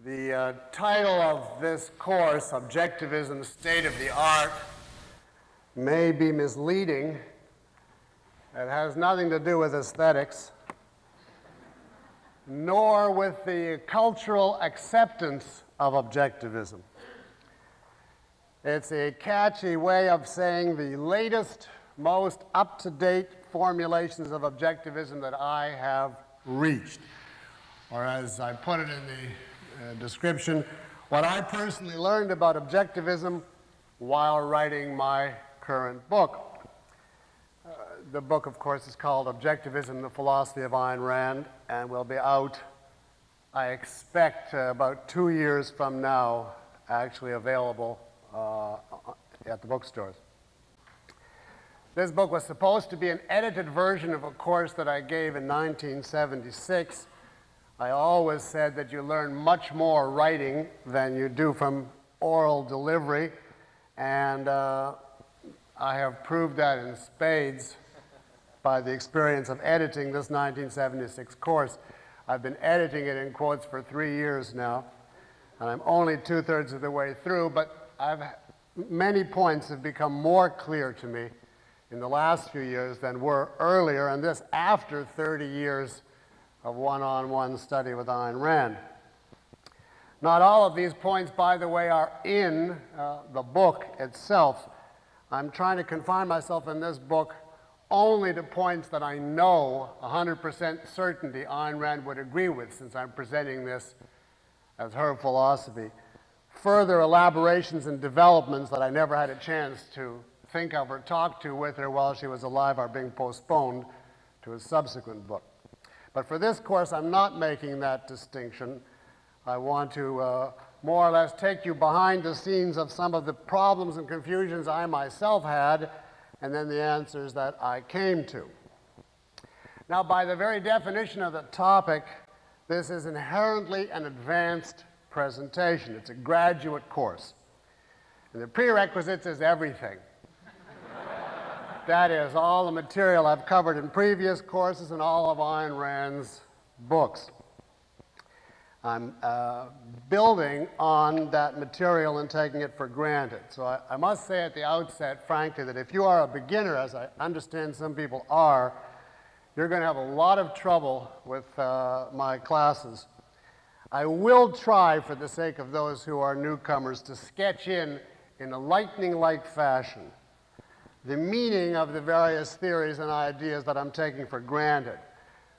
The title of this course, Objectivism, State of the Art, may be misleading. It has nothing to do with aesthetics, nor with the cultural acceptance of objectivism. It's a catchy way of saying the latest, most up-to-date formulations of objectivism that I have reached. Or as I put it in the description, what I personally learned about objectivism while writing my current book. The book, of course, is called Objectivism, the Philosophy of Ayn Rand, and will be out, I expect, about 2 years from now, actually available at the bookstores. This book was supposed to be an edited version of a course that I gave in 1976. I always said that you learn much more writing than you do from oral delivery, and I have proved that in spades by the experience of editing this 1976 course. I've been editing it in quotes for 3 years now, and I'm only 2/3 of the way through, but many points have become more clear to me in the last few years than were earlier, and this after 30 years of one-on-one study with Ayn Rand. Not all of these points, by the way, are in the book itself. I'm trying to confine myself in this book only to points that I know 100% certainty Ayn Rand would agree with, since I'm presenting this as her philosophy. Further elaborations and developments that I never had a chance to think of or talk to with her while she was alive are being postponed to a subsequent book. But for this course, I'm not making that distinction. I want to more or less take you behind the scenes of some of the problems and confusions I myself had, and then the answers that I came to. Now, by the very definition of the topic, this is inherently an advanced presentation. It's a graduate course. And the prerequisites is everything. That is all the material I've covered in previous courses and all of Ayn Rand's books. I'm building on that material and taking it for granted. So I must say at the outset, frankly, that if you are a beginner, as I understand some people are, you're going to have a lot of trouble with my classes. I will try, for the sake of those who are newcomers, to sketch in a lightning-like fashion the meaning of the various theories and ideas that I'm taking for granted.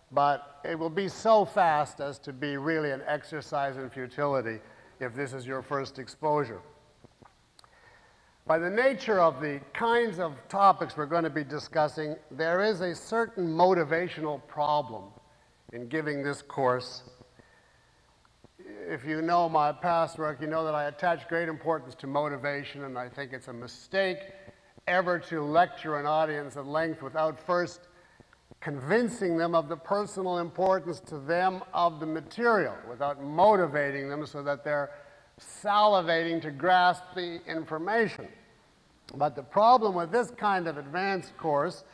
But it will be so fast as to be really an exercise in futility if this is your first exposure. By the nature of the kinds of topics we're going to be discussing, there is a certain motivational problem in giving this course. If you know my past work, you know that I attach great importance to motivation, and I think it's a mistake ever to lecture an audience at length without first convincing them of the personal importance to them of the material, without motivating them so that they're salivating to grasp the information. But the problem with this kind of advanced course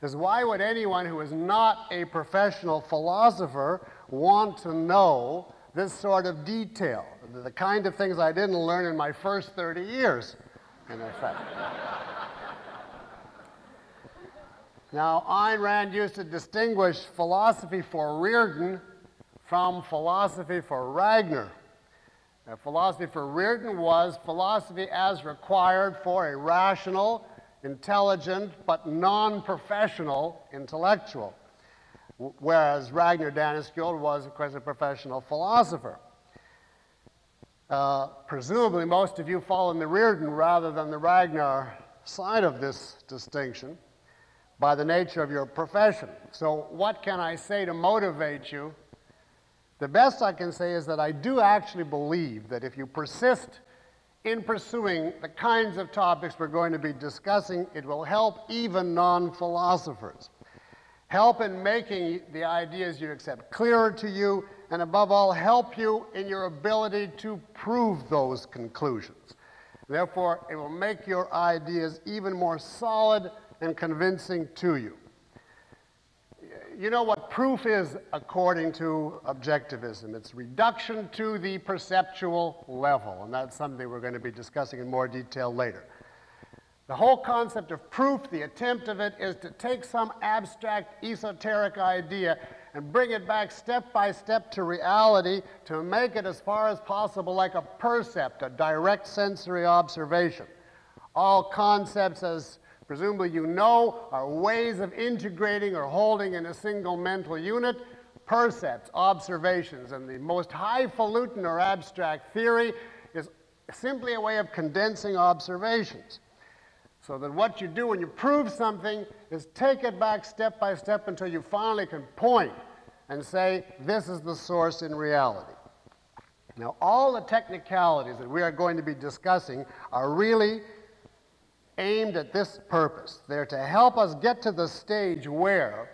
is, why would anyone who is not a professional philosopher want to know this sort of detail, the kind of things I didn't learn in my first 30 years, in effect? Now, Ayn Rand used to distinguish philosophy for Reardon from philosophy for Wagner. Now, philosophy for Reardon was philosophy as required for a rational, intelligent, but non-professional intellectual, whereas Ragnar Daneskjöld was, of course, a professional philosopher. Presumably, most of you fall in the Reardon rather than the Ragnar side of this distinction, by the nature of your profession. So what can I say to motivate you? The best I can say is that I do actually believe that if you persist in pursuing the kinds of topics we're going to be discussing, it will help even non-philosophers. Help in making the ideas you accept clearer to you, and above all, help you in your ability to prove those conclusions. Therefore, it will make your ideas even more solid and convincing to you. You know what proof is according to objectivism. It's reduction to the perceptual level, and that's something we're going to be discussing in more detail later. The whole concept of proof, the attempt of it, is to take some abstract, esoteric idea and bring it back step by step to reality to make it as far as possible like a percept, a direct sensory observation. All concepts, as presumably you know, are ways of integrating or holding in a single mental unit percepts, observations, and the most highfalutin or abstract theory is simply a way of condensing observations. So that what you do when you prove something is take it back step by step until you finally can point and say, this is the source in reality. Now, all the technicalities that we are going to be discussing are really aimed at this purpose. They're to help us get to the stage where,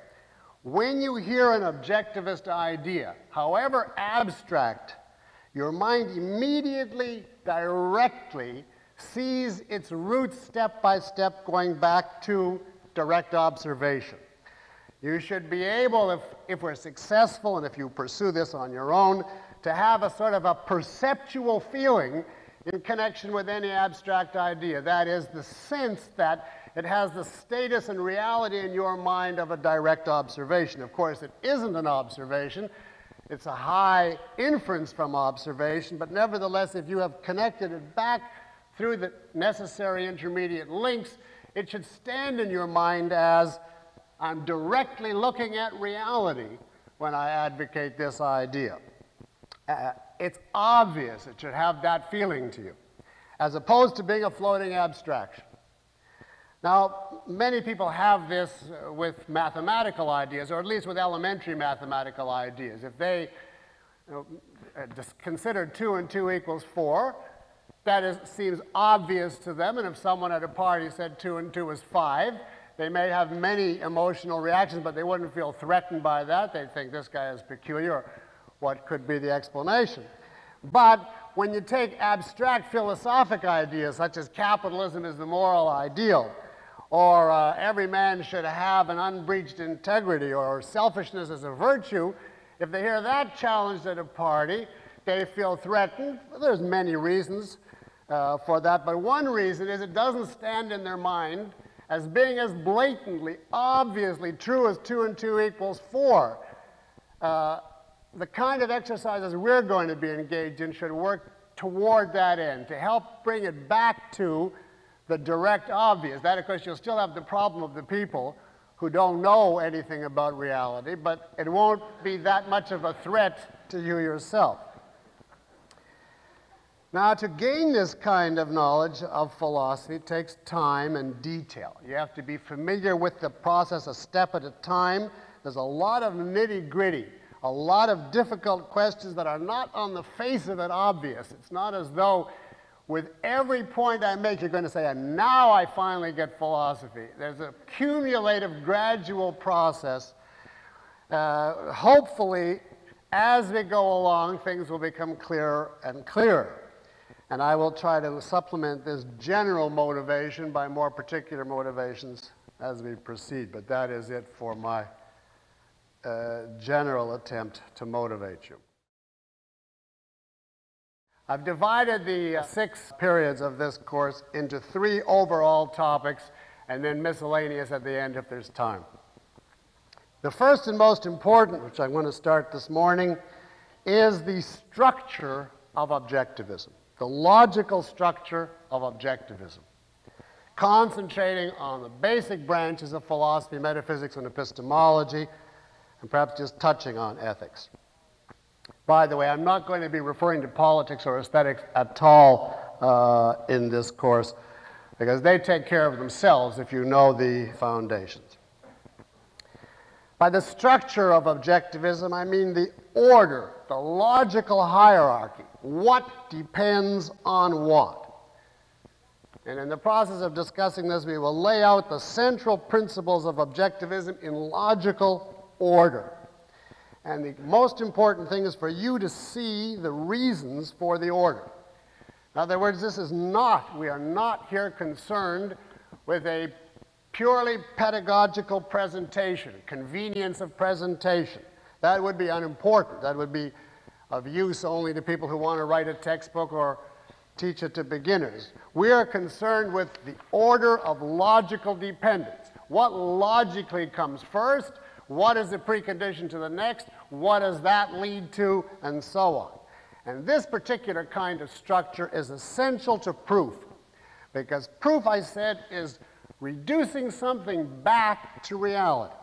when you hear an objectivist idea, however abstract, your mind immediately, directly sees its roots step by step going back to direct observation. You should be able, if we're successful and if you pursue this on your own, to have a sort of a perceptual feeling in connection with any abstract idea. That is, the sense that it has the status and reality in your mind of a direct observation. Of course, it isn't an observation. It's a high inference from observation, but nevertheless, if you have connected it back through the necessary intermediate links, it should stand in your mind as, I'm directly looking at reality when I advocate this idea. It's obvious. It should have that feeling to you, as opposed to being a floating abstraction. Now, many people have this with mathematical ideas, or at least with elementary mathematical ideas. If they consider 2 and 2 equals 4, that seems obvious to them, and if someone at a party said 2 and 2 is 5, they may have many emotional reactions, but they wouldn't feel threatened by that. They'd think this guy is peculiar, or what could be the explanation. But when you take abstract philosophic ideas, such as capitalism is the moral ideal, or every man should have an unbreached integrity, or selfishness is a virtue, if they hear that challenged at a party, they feel threatened. There's many reasons for that, but one reason is it doesn't stand in their mind as being as blatantly, obviously true as 2 and 2 equals 4. The kind of exercises we're going to be engaged in should work toward that end, to help bring it back to the direct obvious. That, of course, you'll still have the problem of the people who don't know anything about reality, but it won't be that much of a threat to you yourself. Now, to gain this kind of knowledge of philosophy takes time and detail. You have to be familiar with the process a step at a time. There's a lot of nitty-gritty, a lot of difficult questions that are not on the face of it obvious. It's not as though with every point I make you're going to say, and now I finally get philosophy. There's a cumulative, gradual process. Hopefully, as we go along, things will become clearer and clearer. And I will try to supplement this general motivation by more particular motivations as we proceed. But that is it for my general attempt to motivate you. I've divided the 6 periods of this course into 3 overall topics, and then miscellaneous at the end if there's time. The first and most important, which I'm going to start this morning, is the structure of objectivism. The logical structure of objectivism, concentrating on the basic branches of philosophy, metaphysics, and epistemology, and perhaps just touching on ethics. By the way, I'm not going to be referring to politics or aesthetics at all in this course, because they take care of themselves if you know the foundations. By the structure of objectivism, I mean the order, the logical hierarchy. What depends on what? And in the process of discussing this, we will lay out the central principles of objectivism in logical order. And the most important thing is for you to see the reasons for the order. In other words, we are not here concerned with a purely pedagogical presentation, convenience of presentation. That would be unimportant. That would be of use only to people who want to write a textbook or teach it to beginners. We are concerned with the order of logical dependence. What logically comes first? What is the precondition to the next? What does that lead to? And so on. And this particular kind of structure is essential to proof, because proof, I said, is reducing something back to reality.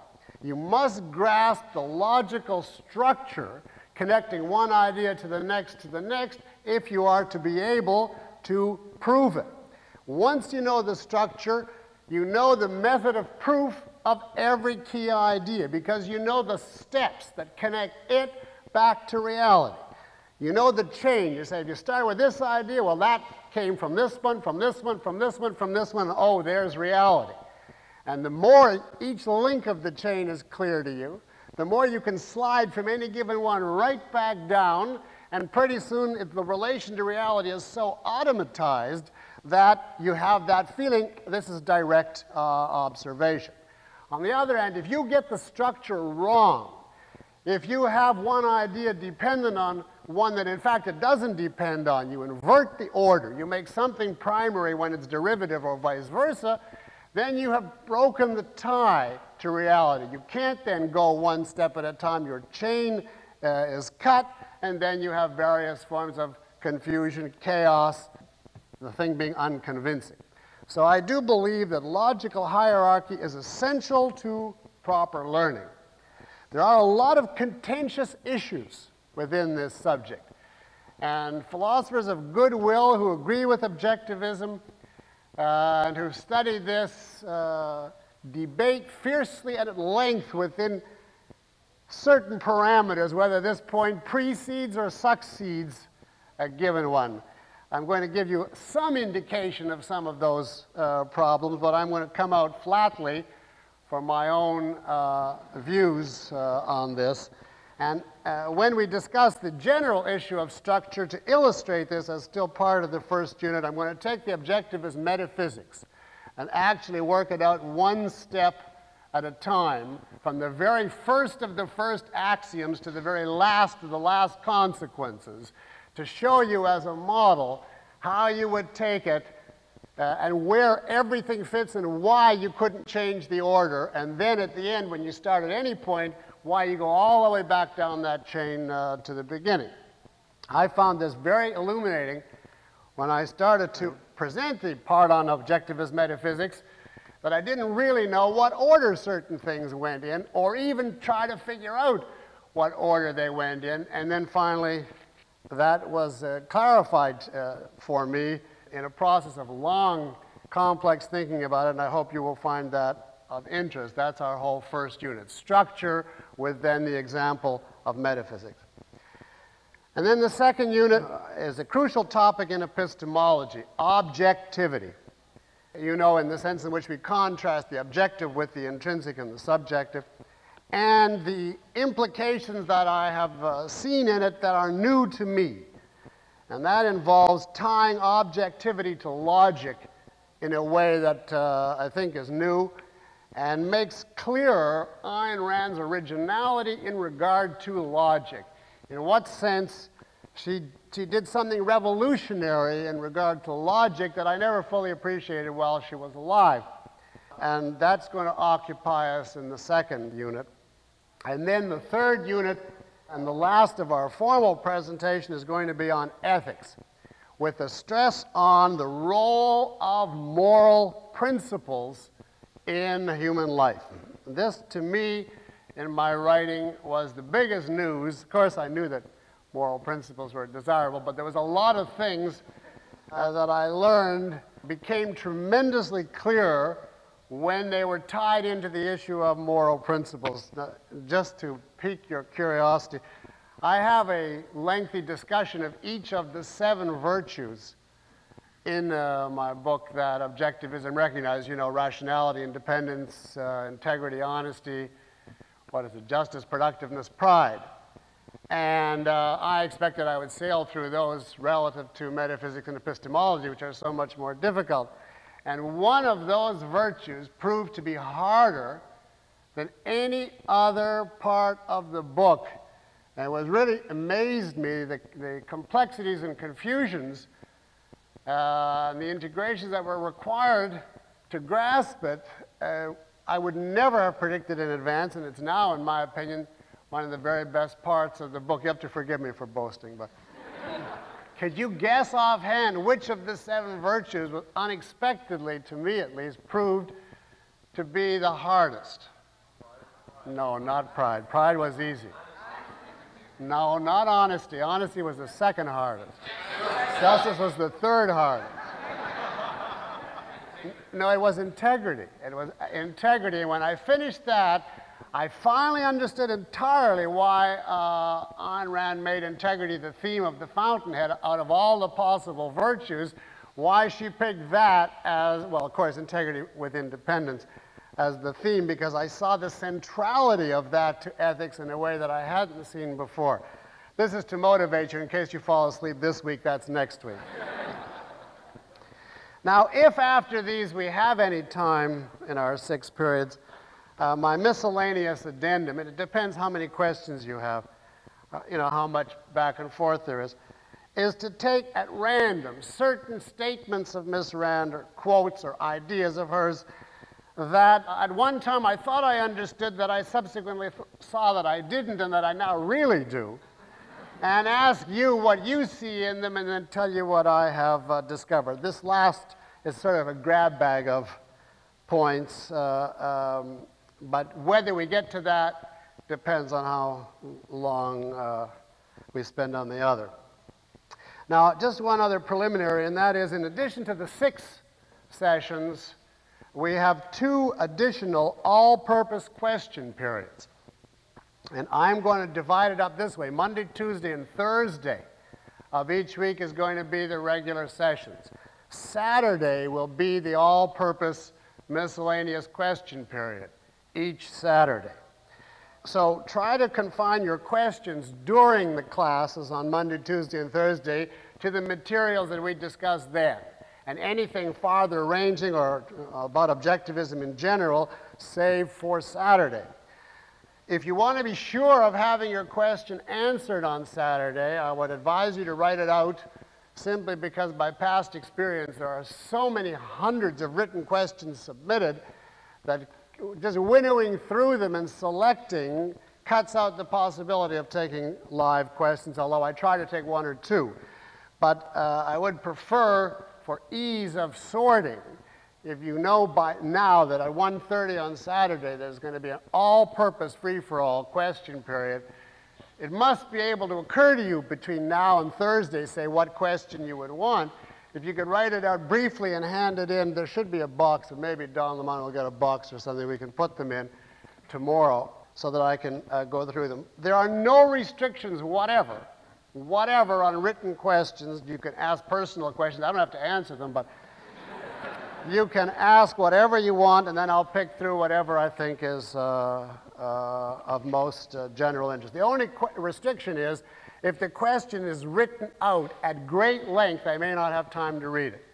You must grasp the logical structure connecting one idea to the next, if you are to be able to prove it. Once you know the structure, you know the method of proof of every key idea, because you know the steps that connect it back to reality. You know the chain. You say, if you start with this idea, well, that came from this one, from this one, from this one, from this one. Oh, there's reality. And the more each link of the chain is clear to you, the more you can slide from any given one right back down, and pretty soon the relation to reality is so automatized that you have that feeling this is direct observation. On the other hand, if you get the structure wrong, if you have one idea dependent on one that in fact it doesn't depend on, you invert the order, you make something primary when it's derivative or vice versa, then you have broken the tie to reality. You can't then go one step at a time. Your chain is cut, and then you have various forms of confusion, chaos, the thing being unconvincing. So I do believe that logical hierarchy is essential to proper learning. There are a lot of contentious issues within this subject, and philosophers of goodwill who agree with objectivism and who study this debate fiercely and at length within certain parameters, whether this point precedes or succeeds a given one. I'm going to give you some indication of some of those problems, but I'm going to come out flatly for my own views on this. And when we discuss the general issue of structure, to illustrate this as still part of the first unit, I'm going to take the objectivist metaphysics and actually work it out one step at a time, from the very first of the first axioms to the very last of the last consequences, to show you as a model how you would take it and where everything fits and why you couldn't change the order. And then at the end, when you start at any point, why you go all the way back down that chain to the beginning. I found this very illuminating when I started to present the part on objectivist metaphysics, that I didn't really know what order certain things went in, or even try to figure out what order they went in. And then finally, that was clarified for me in a process of long, complex thinking about it, and I hope you will find that of interest. That's our whole first unit. Structure with then the example of metaphysics. And then the second unit is a crucial topic in epistemology, objectivity. You know, in the sense in which we contrast the objective with the intrinsic and the subjective, and the implications that I have seen in it that are new to me. And that involves tying objectivity to logic in a way that I think is new, and makes clearer Ayn Rand's originality in regard to logic. In what sense she did something revolutionary in regard to logic that I never fully appreciated while she was alive. And that's going to occupy us in the second unit. And then the third unit, and the last of our formal presentation, is going to be on ethics, with a stress on the role of moral principles in human life. This, to me, in my writing, was the biggest news. Of course, I knew that moral principles were desirable, but there was a lot of things that I learned became tremendously clear when they were tied into the issue of moral principles. Now, just to pique your curiosity, I have a lengthy discussion of each of the 7 virtues in my book that objectivism recognizes, you know, rationality, independence, integrity, honesty, justice, productiveness, pride. And I expected I would sail through those relative to metaphysics and epistemology, which are so much more difficult. And one of those virtues proved to be harder than any other part of the book. And it was really amazed me, the complexities and confusions and the integrations that were required to grasp it. I would never have predicted in advance, and it's now, in my opinion, one of the very best parts of the book. You have to forgive me for boasting, but could you guess offhand which of the 7 virtues was unexpectedly, to me at least, proved to be the hardest? No, not pride. Pride was easy. No, not honesty. Honesty was the second hardest. Justice was the third hardest. No, it was integrity. It was integrity. And when I finished that, I finally understood entirely why Ayn Rand made integrity the theme of the fountainhead out of all the possible virtues, why she picked that as, well, of course, integrity with independence as the theme, because I saw the centrality of that to ethics in a way that I hadn't seen before. This is to motivate you in case you fall asleep this week, that's next week. Now, if after these we have any time in our 6 periods, my miscellaneous addendum, and it depends how many questions you have, you know, how much back and forth there is to take at random certain statements of Miss Rand or quotes or ideas of hers that at one time I thought I understood, that I subsequently saw that I didn't and that I now really do, and ask you what you see in them and then tell you what I have discovered. This last is sort of a grab bag of points, but whether we get to that depends on how long we spend on the other. Now, just one other preliminary, and that is, in addition to the 6 sessions, we have 2 additional all-purpose question periods. And I'm going to divide it up this way. Monday, Tuesday, and Thursday of each week is going to be the regular sessions. Saturday will be the all-purpose miscellaneous question period, each Saturday. So try to confine your questions during the classes on Monday, Tuesday, and Thursday to the materials that we discussed then. And anything farther ranging or about objectivism in general, save for Saturday. If you want to be sure of having your question answered on Saturday, I would advise you to write it out, simply because by past experience there are so many hundreds of written questions submitted that just winnowing through them and selecting cuts out the possibility of taking live questions, although I try to take 1 or 2. But I would prefer, for ease of sorting, if you know by now that at 1:30 on Saturday there's going to be an all-purpose free-for-all question period, it must be able to occur to you between now and Thursday, say, what question you would want. If you could write it out briefly and hand it in, there should be a box, and maybe Don Lamont will get a box or something we can put them in tomorrow so that I can go through them. There are no restrictions whatever on written questions. You can ask personal questions. I don't have to answer them, but you can ask whatever you want, and then I'll pick through whatever I think is of most general interest. The only restriction is if the question is written out at great length, I may not have time to read it.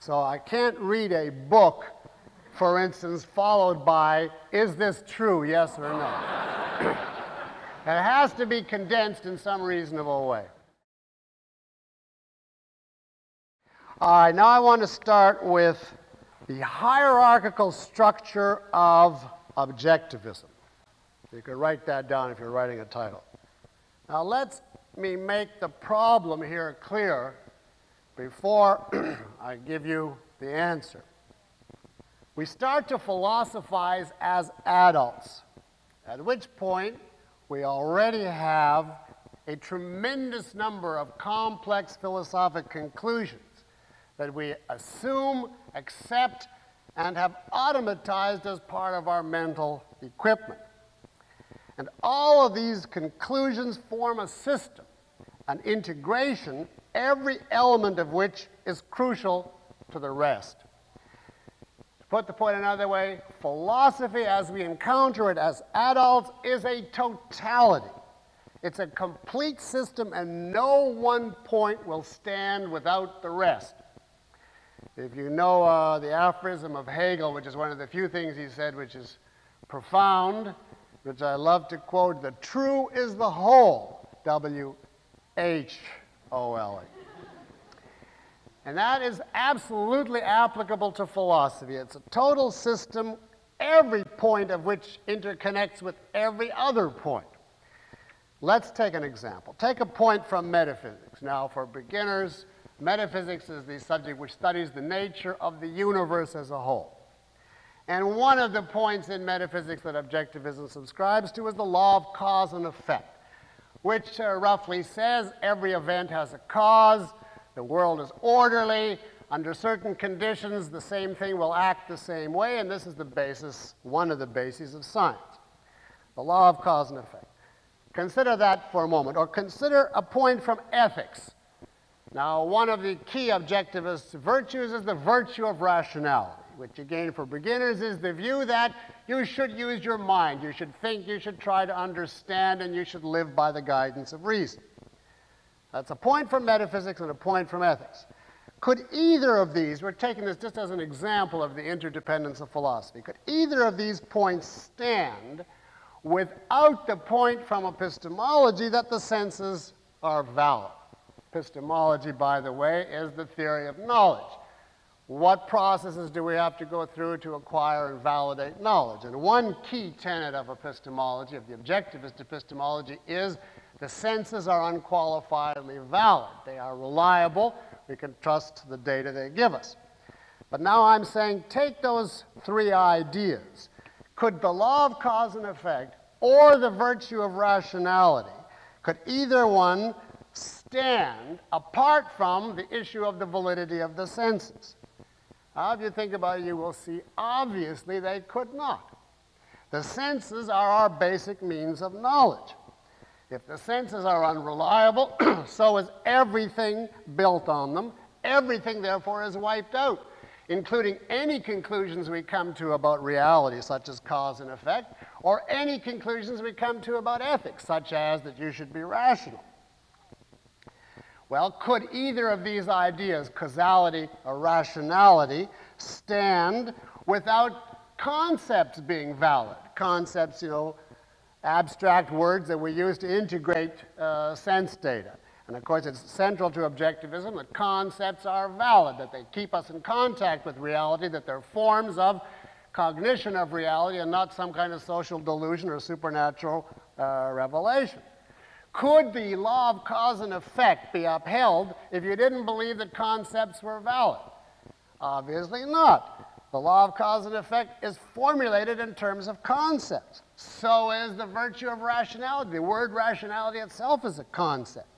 So I can't read a book, for instance, followed by, is this true, yes or no? It has to be condensed in some reasonable way. All right, now I want to start with the hierarchical structure of objectivism. You could write that down if you're writing a title. Now let me make the problem here clear before I give you the answer. We start to philosophize as adults, at which point we already have a tremendous number of complex philosophic conclusions that we assume, accept, and have automatized as part of our mental equipment. And all of these conclusions form a system, an integration, every element of which is crucial to the rest. To put the point another way, philosophy as we encounter it as adults is a totality. It's a complete system, and no one point will stand without the rest. If you know the aphorism of Hegel, which is one of the few things he said which is profound, which I love to quote, "The true is the whole," W-H-O-L-E. And that is absolutely applicable to philosophy. It's a total system, every point of which interconnects with every other point. Let's take an example. Take a point from metaphysics. Now, for beginners, metaphysics is the subject which studies the nature of the universe as a whole. And one of the points in metaphysics that objectivism subscribes to is the law of cause and effect, which roughly says every event has a cause, the world is orderly, under certain conditions the same thing will act the same way, and this is the basis, one of the bases of science, the law of cause and effect. Consider that for a moment, or consider a point from ethics. Now, one of the key objectivist virtues is the virtue of rationality, which again for beginners is the view that you should use your mind, you should think, you should try to understand, and you should live by the guidance of reason. That's a point from metaphysics and a point from ethics. Could either of these, we're taking this just as an example of the interdependence of philosophy, could either of these points stand without the point from epistemology that the senses are valid? Epistemology, by the way, is the theory of knowledge. What processes do we have to go through to acquire and validate knowledge? And one key tenet of epistemology, of the objectivist epistemology, is the senses are unqualifiedly valid. They are reliable. We can trust the data they give us. But now I'm saying take those three ideas. Could the law of cause and effect or the virtue of rationality, could either one stand apart from the issue of the validity of the senses? Now, if you think about it, you will see obviously they could not. The senses are our basic means of knowledge. If the senses are unreliable, so is everything built on them. Everything, therefore, is wiped out, including any conclusions we come to about reality, such as cause and effect, or any conclusions we come to about ethics, such as that you should be rational. Well, could either of these ideas, causality or rationality, stand without concepts being valid? Concepts, you know, abstract words that we use to integrate sense data. And of course, it's central to objectivism that concepts are valid, that they keep us in contact with reality, that they're forms of cognition of reality and not some kind of social delusion or supernatural revelation. Could the law of cause and effect be upheld if you didn't believe that concepts were valid? Obviously not. The law of cause and effect is formulated in terms of concepts. So is the virtue of rationality. The word rationality itself is a concept.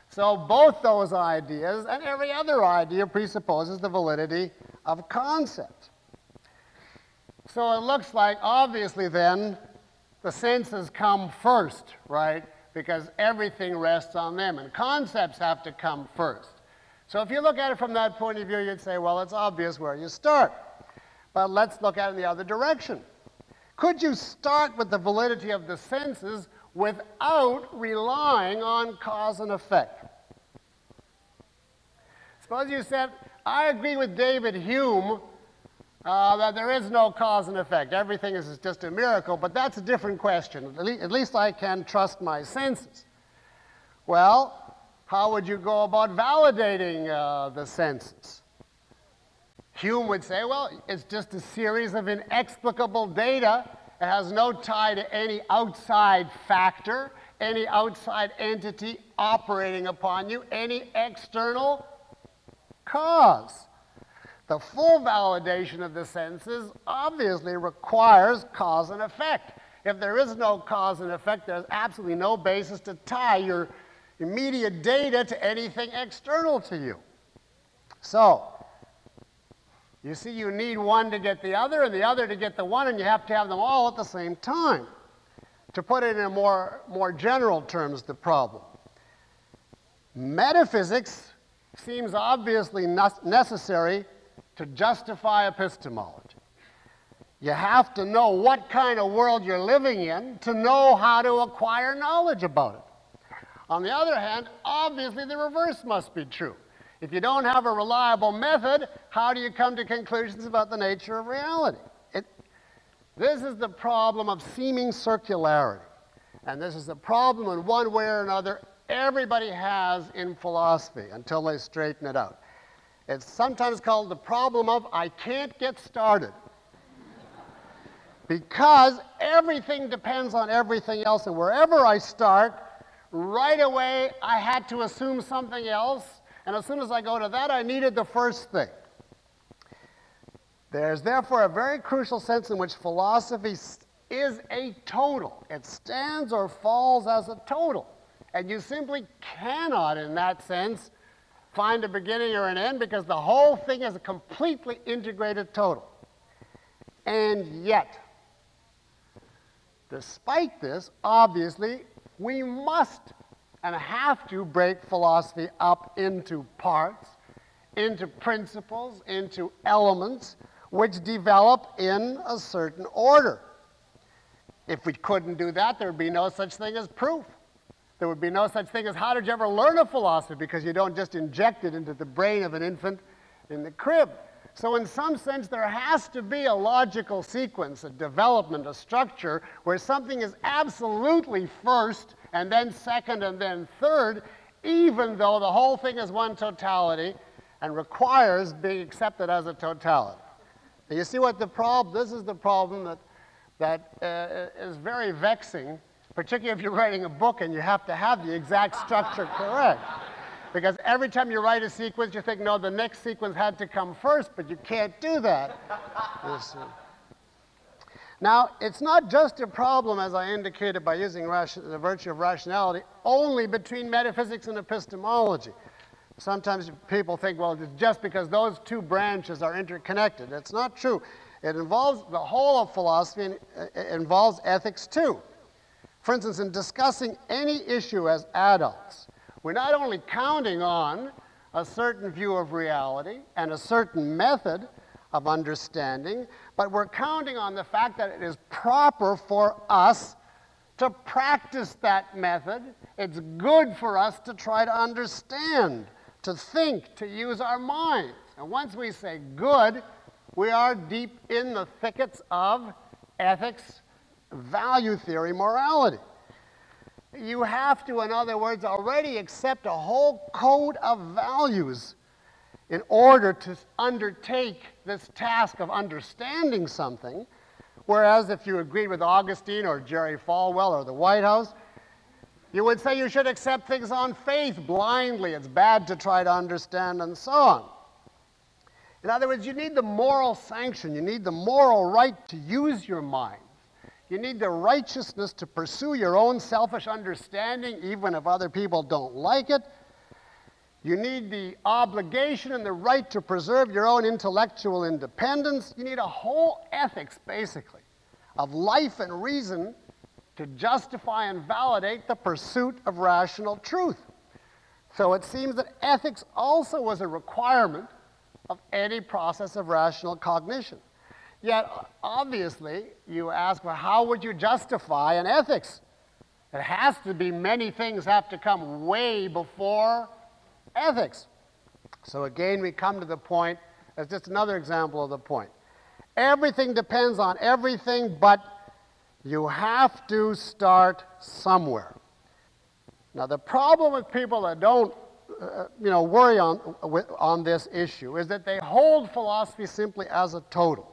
So both those ideas and every other idea presupposes the validity of concepts. So it looks like, obviously then, the senses come first, right? Because everything rests on them, and concepts have to come first. So if you look at it from that point of view, you'd say, well, it's obvious where you start. But let's look at it in the other direction. Could you start with the validity of the senses without relying on cause and effect? Suppose you said, I agree with David Hume that there is no cause and effect. Everything is just a miracle, but that's a different question. At least I can trust my senses. Well, how would you go about validating the senses? Hume would say, well, it's just a series of inexplicable data. It has no tie to any outside factor, any outside entity operating upon you, any external cause. The full validation of the senses obviously requires cause and effect. If there is no cause and effect, there's absolutely no basis to tie your immediate data to anything external to you. So, you see, you need one to get the other and the other to get the one, and you have to have them all at the same time. To put it in more general terms, the problem. Metaphysics seems obviously necessary to justify epistemology. You have to know what kind of world you're living in to know how to acquire knowledge about it. On the other hand, obviously the reverse must be true. If you don't have a reliable method, how do you come to conclusions about the nature of reality? This is the problem of seeming circularity. And this is the problem in one way or another everybody has in philosophy until they straighten it out. It's sometimes called the problem of I can't get started. Because everything depends on everything else, and wherever I start, right away I had to assume something else, and as soon as I go to that, I needed the first thing. There's therefore a very crucial sense in which philosophy is a total. It stands or falls as a total. And you simply cannot, in that sense, find a beginning or an end because the whole thing is a completely integrated total. And yet, despite this, obviously, we must and have to break philosophy up into parts, into principles, into elements, which develop in a certain order. If we couldn't do that, there would be no such thing as proof. There would be no such thing as how did you ever learn a philosophy, because you don't just inject it into the brain of an infant in the crib. So in some sense, there has to be a logical sequence, a development, a structure, where something is absolutely first, and then second, and then third, even though the whole thing is one totality and requires being accepted as a totality. And you see what the problem, this is the problem that is very vexing, particularly if you're writing a book and you have to have the exact structure correct. Because every time you write a sequence, you think, no, the next sequence had to come first, but you can't do that. Now, it's not just a problem, as I indicated by using the virtue of rationality, only between metaphysics and epistemology. Sometimes people think, well, it's just because those two branches are interconnected. It's not true. It involves the whole of philosophy, and it involves ethics too. For instance, in discussing any issue as adults, we're not only counting on a certain view of reality and a certain method of understanding, but we're counting on the fact that it is proper for us to practice that method. It's good for us to try to understand, to think, to use our minds. And once we say good, we are deep in the thickets of ethics, value theory, morality. You have to, in other words, already accept a whole code of values in order to undertake this task of understanding something, whereas if you agreed with Augustine or Jerry Falwell or the White House, you would say you should accept things on faith blindly. It's bad to try to understand, and so on. In other words, you need the moral sanction. You need the moral right to use your mind. You need the righteousness to pursue your own selfish understanding, even if other people don't like it. You need the obligation and the right to preserve your own intellectual independence. You need a whole ethics, basically, of life and reason to justify and validate the pursuit of rational truth. So it seems that ethics also was a requirement of any process of rational cognition. Yet, obviously, you ask, well, how would you justify an ethics? It has to be many things have to come way before ethics. So again, we come to the point, as just another example of the point. Everything depends on everything, but you have to start somewhere. Now, the problem with people that don't worry on this issue is that they hold philosophy simply as a total.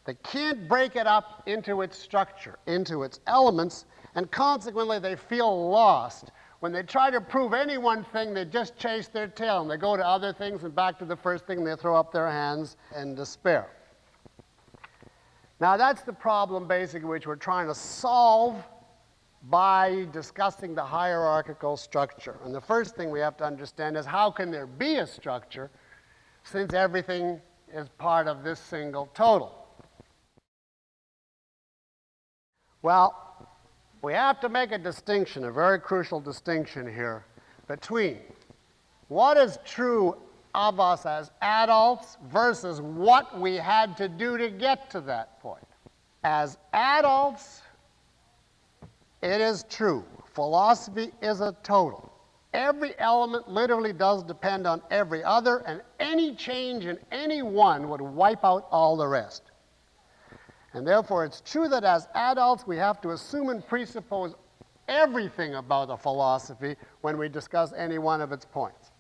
They can't break it up into its structure, into its elements, and consequently they feel lost. When they try to prove any one thing, they just chase their tail, and they go to other things and back to the first thing, and they throw up their hands in despair. Now that's the problem, basically, which we're trying to solve by discussing the hierarchical structure. And the first thing we have to understand is how can there be a structure since everything is part of this single total? Well, we have to make a distinction, a very crucial distinction here, between what is true of us as adults versus what we had to do to get to that point. As adults, it is true. Philosophy is a total. Every element literally does depend on every other, and any change in any one would wipe out all the rest. And therefore, it's true that as adults, we have to assume and presuppose everything about a philosophy when we discuss any one of its points.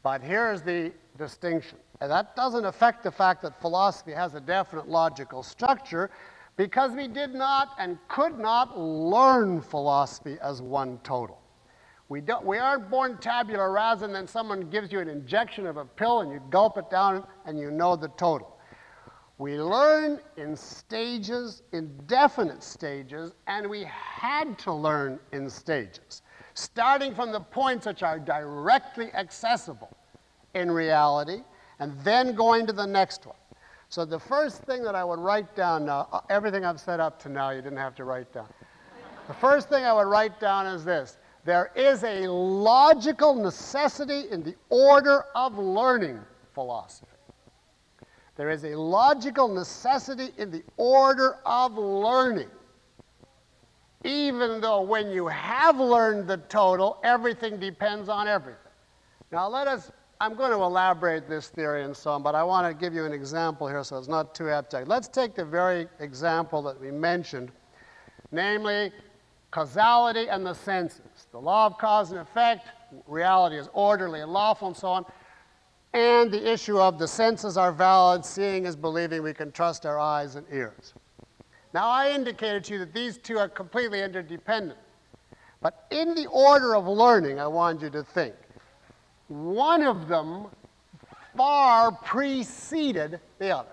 But here's the distinction. And that doesn't affect the fact that philosophy has a definite logical structure, because we did not and could not learn philosophy as one total. We aren't born tabula rasa, and then someone gives you an injection of a pill and you gulp it down and you know the total. We learn in stages, in definite stages, and we had to learn in stages, starting from the points which are directly accessible in reality, and then going to the next one. So the first thing that I would write down now, everything I've said up to now, you didn't have to write down. The first thing I would write down is this. There is a logical necessity in the order of learning philosophy. There is a logical necessity in the order of learning, even though when you have learned the total, everything depends on everything. Now I'm going to elaborate this theory and so on, but I want to give you an example here so it's not too abstract. Let's take the very example that we mentioned, namely causality and the senses. The law of cause and effect, reality is orderly and lawful and so on, and the issue of the senses are valid, seeing is believing, we can trust our eyes and ears. Now I indicated to you that these two are completely interdependent, but in the order of learning, I want you to think. One of them far preceded the other.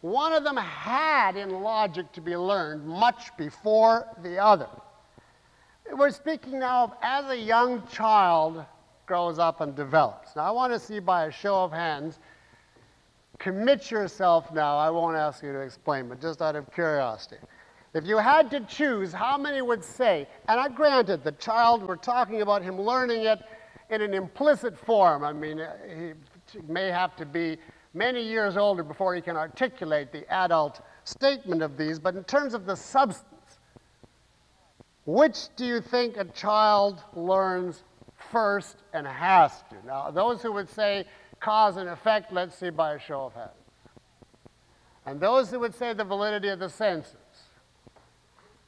One of them had in logic to be learned much before the other. We're speaking now of as a young child grows up and develops. Now I want to see by a show of hands, commit yourself now, I won't ask you to explain, but just out of curiosity. If you had to choose, how many would say, and I granted the child, we're talking about him learning it in an implicit form. I mean, he may have to be many years older before he can articulate the adult statement of these, but in terms of the substance, which do you think a child learns first and has to? Now, those who would say cause and effect, let's see by a show of hands. And those who would say the validity of the senses.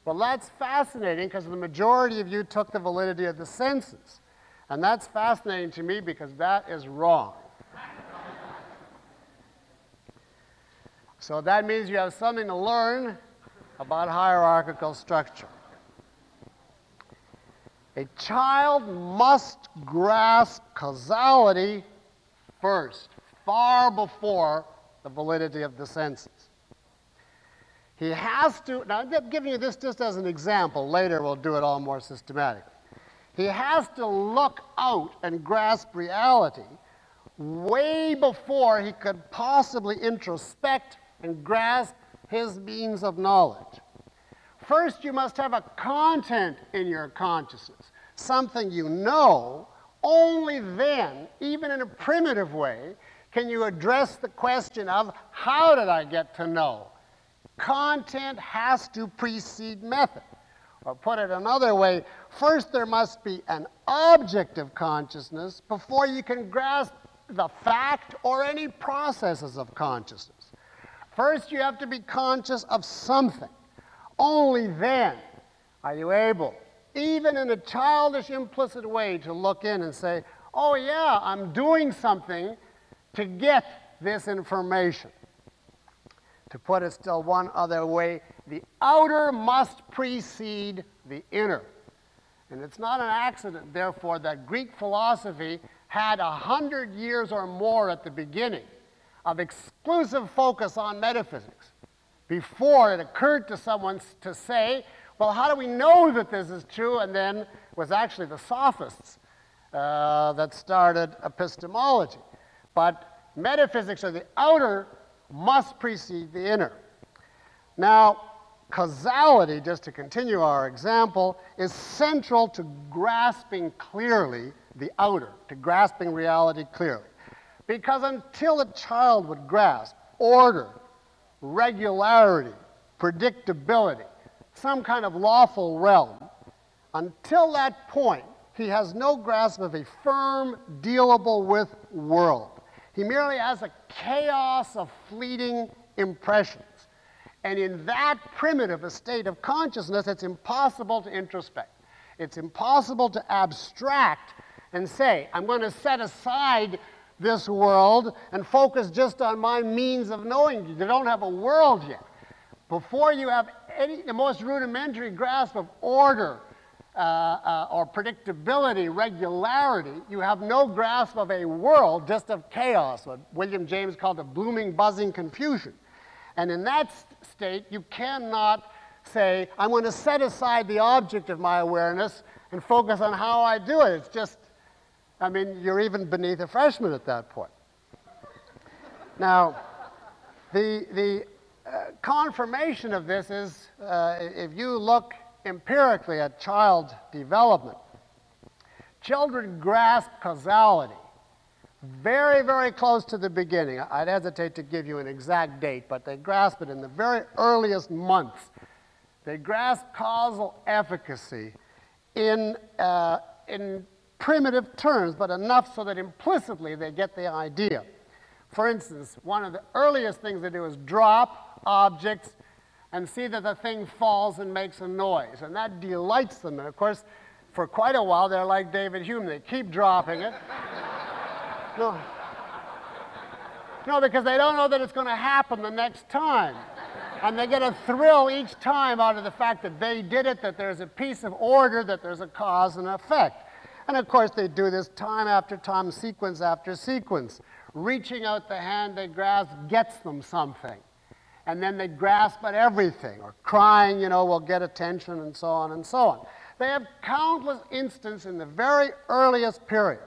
Well, that's fascinating because the majority of you took the validity of the senses. And that's fascinating to me because that is wrong. So that means you have something to learn about hierarchical structure. A child must grasp causality first, far before the validity of the senses. He has to, now I'm giving you this just as an example, later we'll do it all more systematically. He has to look out and grasp reality way before he could possibly introspect and grasp his means of knowledge. First, you must have a content in your consciousness, something you know. Only then, even in a primitive way, can you address the question of how did I get to know? Content has to precede method. Or put it another way, first there must be an objective consciousness before you can grasp the fact or any processes of consciousness. First you have to be conscious of something. Only then are you able, even in a childish, implicit way, to look in and say, oh yeah, I'm doing something to get this information. To put it still one other way, the outer must precede the inner. And it's not an accident, therefore, that Greek philosophy had 100 years or more at the beginning of exclusive focus on metaphysics before it occurred to someone to say, well, how do we know that this is true? And then it was actually the sophists that started epistemology. But metaphysics, or the outer, must precede the inner. Now, causality, just to continue our example, is central to grasping clearly the outer, to grasping reality clearly. Because until a child would grasp order, regularity, predictability, some kind of lawful realm, until that point, he has no grasp of a firm, dealable with world. He merely has a chaos of fleeting impressions. And in that primitive a state of consciousness, it's impossible to introspect. It's impossible to abstract and say, I'm going to set aside this world and focus just on my means of knowing. You don't have a world yet. Before you have the most rudimentary grasp of order or predictability, regularity, you have no grasp of a world, just of chaos, what William James called a blooming, buzzing confusion. And in that state, you cannot say, I'm going to set aside the object of my awareness and focus on how I do it. It's just, I mean, you're even beneath a freshman at that point. Now, the confirmation of this is, if you look empirically at child development, children grasp causality very, very close to the beginning. I'd hesitate to give you an exact date, but they grasp it in the very earliest months. They grasp causal efficacy in primitive terms, but enough so that implicitly they get the idea. For instance, one of the earliest things they do is drop objects and see that the thing falls and makes a noise, and that delights them. And of course, for quite a while, they're like David Hume. They keep dropping it. No, because they don't know that it's going to happen the next time. And they get a thrill each time out of the fact that they did it, that there's a piece of order, that there's a cause and effect. And of course, they do this time after time, sequence after sequence. Reaching out the hand they grasp gets them something. And then they grasp at everything. Or crying, you know, will get attention, and so on and so on. They have countless instances in the very earliest period.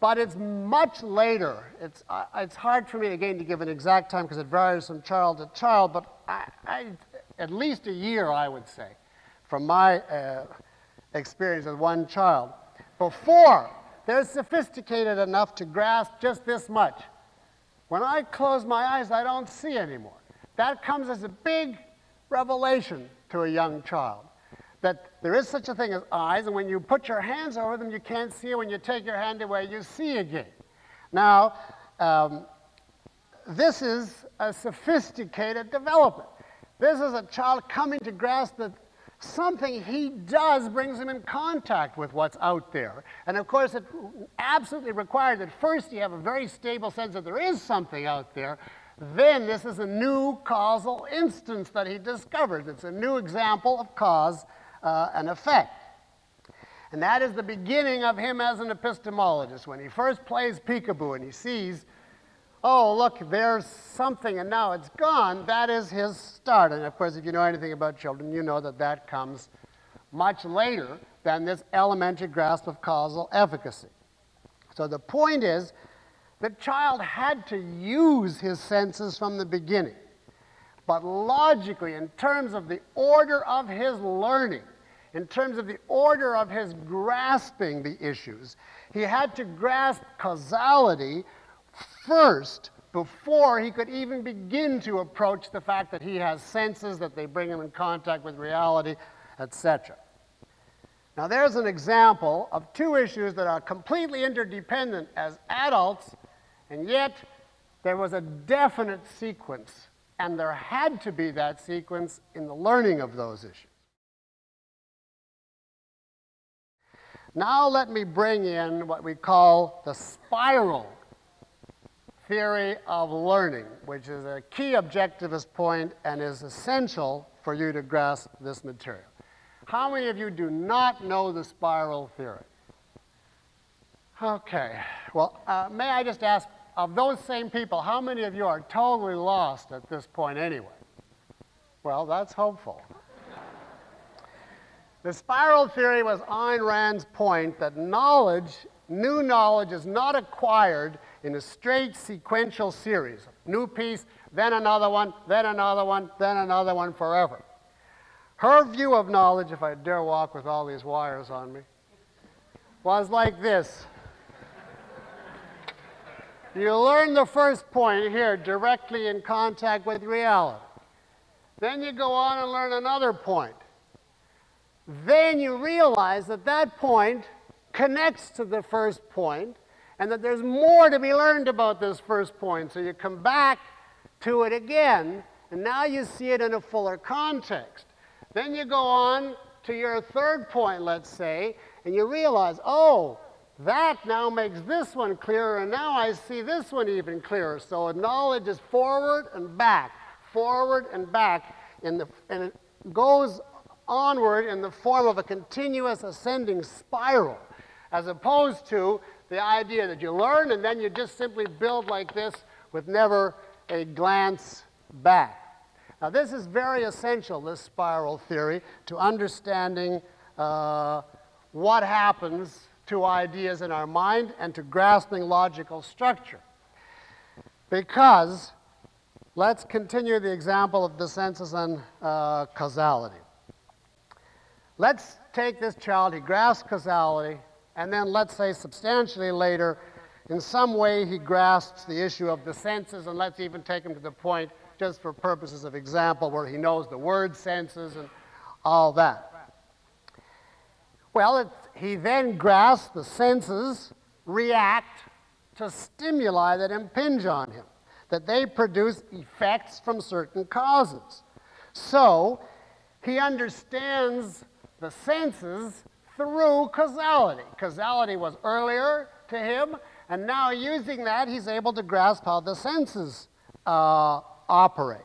But it's much later. It's hard for me, again, to give an exact time because it varies from child to child, but at least a year, I would say, from my experience with one child, before they're sophisticated enough to grasp just this much. When I close my eyes, I don't see anymore. That comes as a big revelation to a young child, that there is such a thing as eyes, and when you put your hands over them, you can't see it. When you take your hand away, you see again. Now, this is a sophisticated development. This is a child coming to grasp that something he does brings him in contact with what's out there. And of course, it absolutely requires that first you have a very stable sense that there is something out there. Then this is a new causal instance that he discovers. It's a new example of cause and effect. And that is the beginning of him as an epistemologist. When he first plays peekaboo and he sees, oh, look, there's something and now it's gone, that is his start. And of course, if you know anything about children, you know that that comes much later than this elementary grasp of causal efficacy. So the point is, the child had to use his senses from the beginning. But logically, in terms of the order of his learning, in terms of the order of his grasping the issues, he had to grasp causality first before he could even begin to approach the fact that he has senses, that they bring him in contact with reality, etc. Now there's an example of two issues that are completely interdependent as adults, and yet there was a definite sequence, and there had to be that sequence in the learning of those issues. Now let me bring in what we call the spiral theory of learning, which is a key objectivist point and is essential for you to grasp this material. How many of you do not know the spiral theory? Okay, well, may I just ask, of those same people, how many of you are totally lost at this point anyway? Well, that's hopeful. The spiral theory was Ayn Rand's point that knowledge, new knowledge, is not acquired in a straight sequential series. New piece, then another one, then another one, then another one, forever. Her view of knowledge, if I dare walk with all these wires on me, was like this. You learn the first point here directly in contact with reality. Then you go on and learn another point. then you realize that that point connects to the first point, and that there's more to be learned about this first point. So you come back to it again, and now you see it in a fuller context. Then you go on to your third point, let's say, and you realize, oh, that now makes this one clearer, and now I see this one even clearer. So knowledge is forward and back, and it goes onward in the form of a continuous ascending spiral, as opposed to the idea that you learn and then you just simply build like this with never a glance back. Now this is very essential, this spiral theory, to understanding what happens to ideas in our mind and to grasping logical structure. Because, let's continue the example of dissensus and causality. Let's take this child, he grasps causality, and then let's say substantially later, in some way he grasps the issue of the senses, and let's even take him to the point, just for purposes of example, where he knows the word senses and all that. Well, he then grasps the senses react to stimuli that impinge on him, that they produce effects from certain causes. So he understands the senses through causality. Causality was earlier to him, and now using that, he's able to grasp how the senses operate.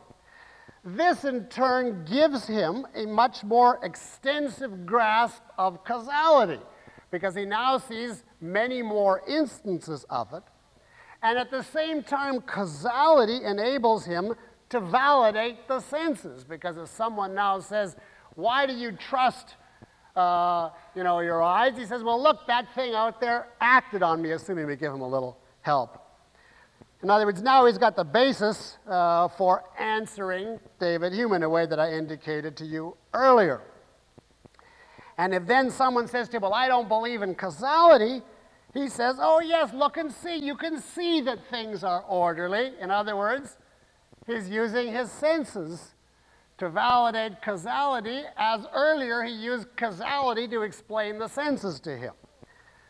This, in turn, gives him a much more extensive grasp of causality, because he now sees many more instances of it. And at the same time, causality enables him to validate the senses, because if someone now says, why do you trust your eyes? He says, well, look, that thing out there acted on me, assuming we give him a little help. In other words, now he's got the basis for answering David Hume in a way that I indicated to you earlier. And if then someone says to him, well, I don't believe in causality, he says, oh, yes, look and see. You can see that things are orderly. In other words, he's using his senses to validate causality, as earlier he used causality to explain the senses to him.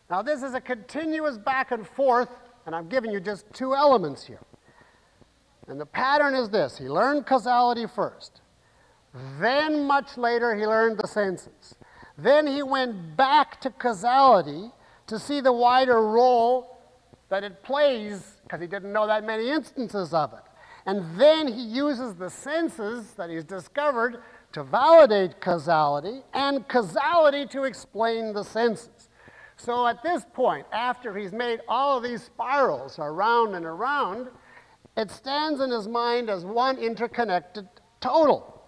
Now, this is a continuous back and forth, and I'm giving you just two elements here. And the pattern is this. He learned causality first. Then, much later, he learned the senses. Then he went back to causality to see the wider role that it plays, because he didn't know that many instances of it. And then he uses the senses that he's discovered to validate causality, and causality to explain the senses. So at this point, after he's made all of these spirals around and around, it stands in his mind as one interconnected total.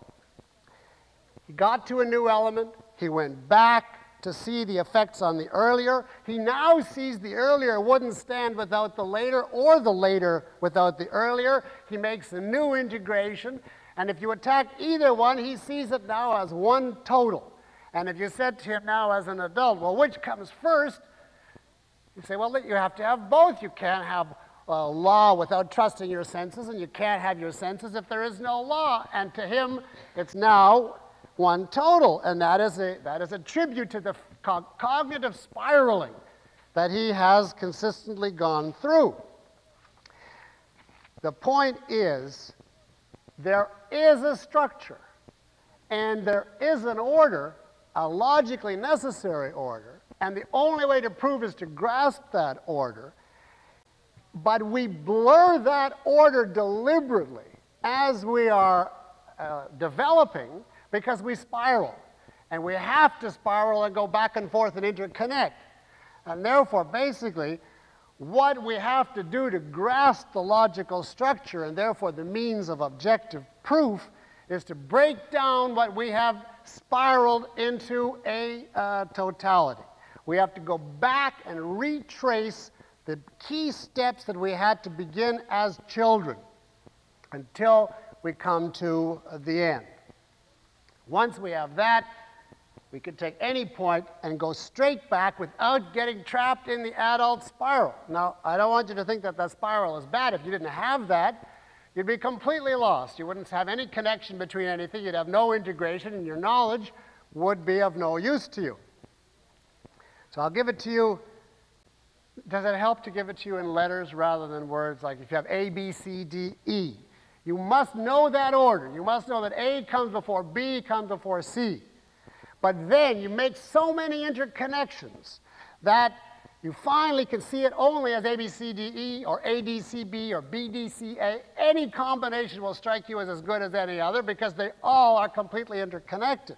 He got to a new element, he went back to see the effects on the earlier. He now sees the earlier wouldn't stand without the later, or the later without the earlier. He makes a new integration, and if you attack either one, he sees it now as one total. And if you said to him now as an adult, well, which comes first? You say, well, you have to have both. You can't have law without trusting your senses, and you can't have your senses if there is no law. And to him, it's now one total, and that is a tribute to the cognitive spiraling that he has consistently gone through. The point is, there is a structure, and there is an order, a logically necessary order, and the only way to prove is to grasp that order, but we blur that order deliberately as we are developing, because we spiral, and we have to spiral and go back and forth and interconnect. And therefore, basically, what we have to do to grasp the logical structure, and therefore the means of objective proof, is to break down what we have spiraled into a totality. We have to go back and retrace the key steps that we had to begin as children until we come to the end. Once we have that, we can take any point and go straight back without getting trapped in the adult spiral. Now, I don't want you to think that that spiral is bad. If you didn't have that, you'd be completely lost. You wouldn't have any connection between anything. You'd have no integration, and your knowledge would be of no use to you. So I'll give it to you. Does it help to give it to you in letters rather than words? Like if you have A, B, C, D, E, you must know that order. You must know that A comes before B, comes before C. But then you make so many interconnections that you finally can see it only as A, B, C, D, E, or A, D, C, B, or B, D, C, A. Any combination will strike you as good as any other because they all are completely interconnected.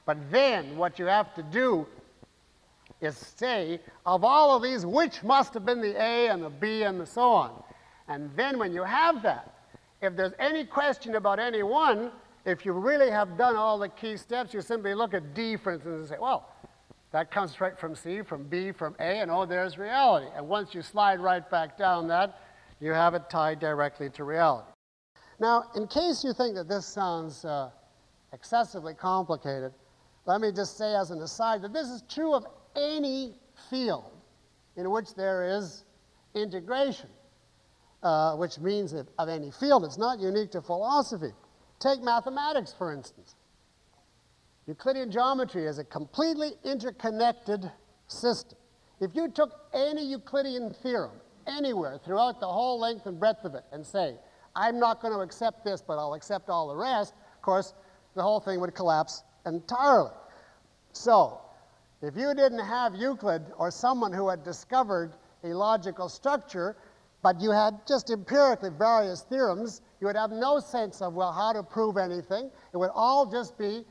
But then what you have to do is say, of all of these, which must have been the A and the B and the so on. And then when you have that, if there's any question about any one, if you really have done all the key steps, you simply look at D, for instance, and say, well, that comes right from C, from B, from A, and oh, there's reality. And once you slide right back down that, you have it tied directly to reality. Now, in case you think that this sounds excessively complicated, let me just say as an aside that this is true of any field in which there is integration, which means that of any field. It's not unique to philosophy. Take mathematics, for instance. Euclidean geometry is a completely interconnected system. If you took any Euclidean theorem anywhere throughout the whole length and breadth of it and say, I'm not going to accept this, but I'll accept all the rest, of course, the whole thing would collapse entirely. So, if you didn't have Euclid or someone who had discovered a logical structure, but you had just empirically various theorems, you would have no sense of, well, how to prove anything. It would all just be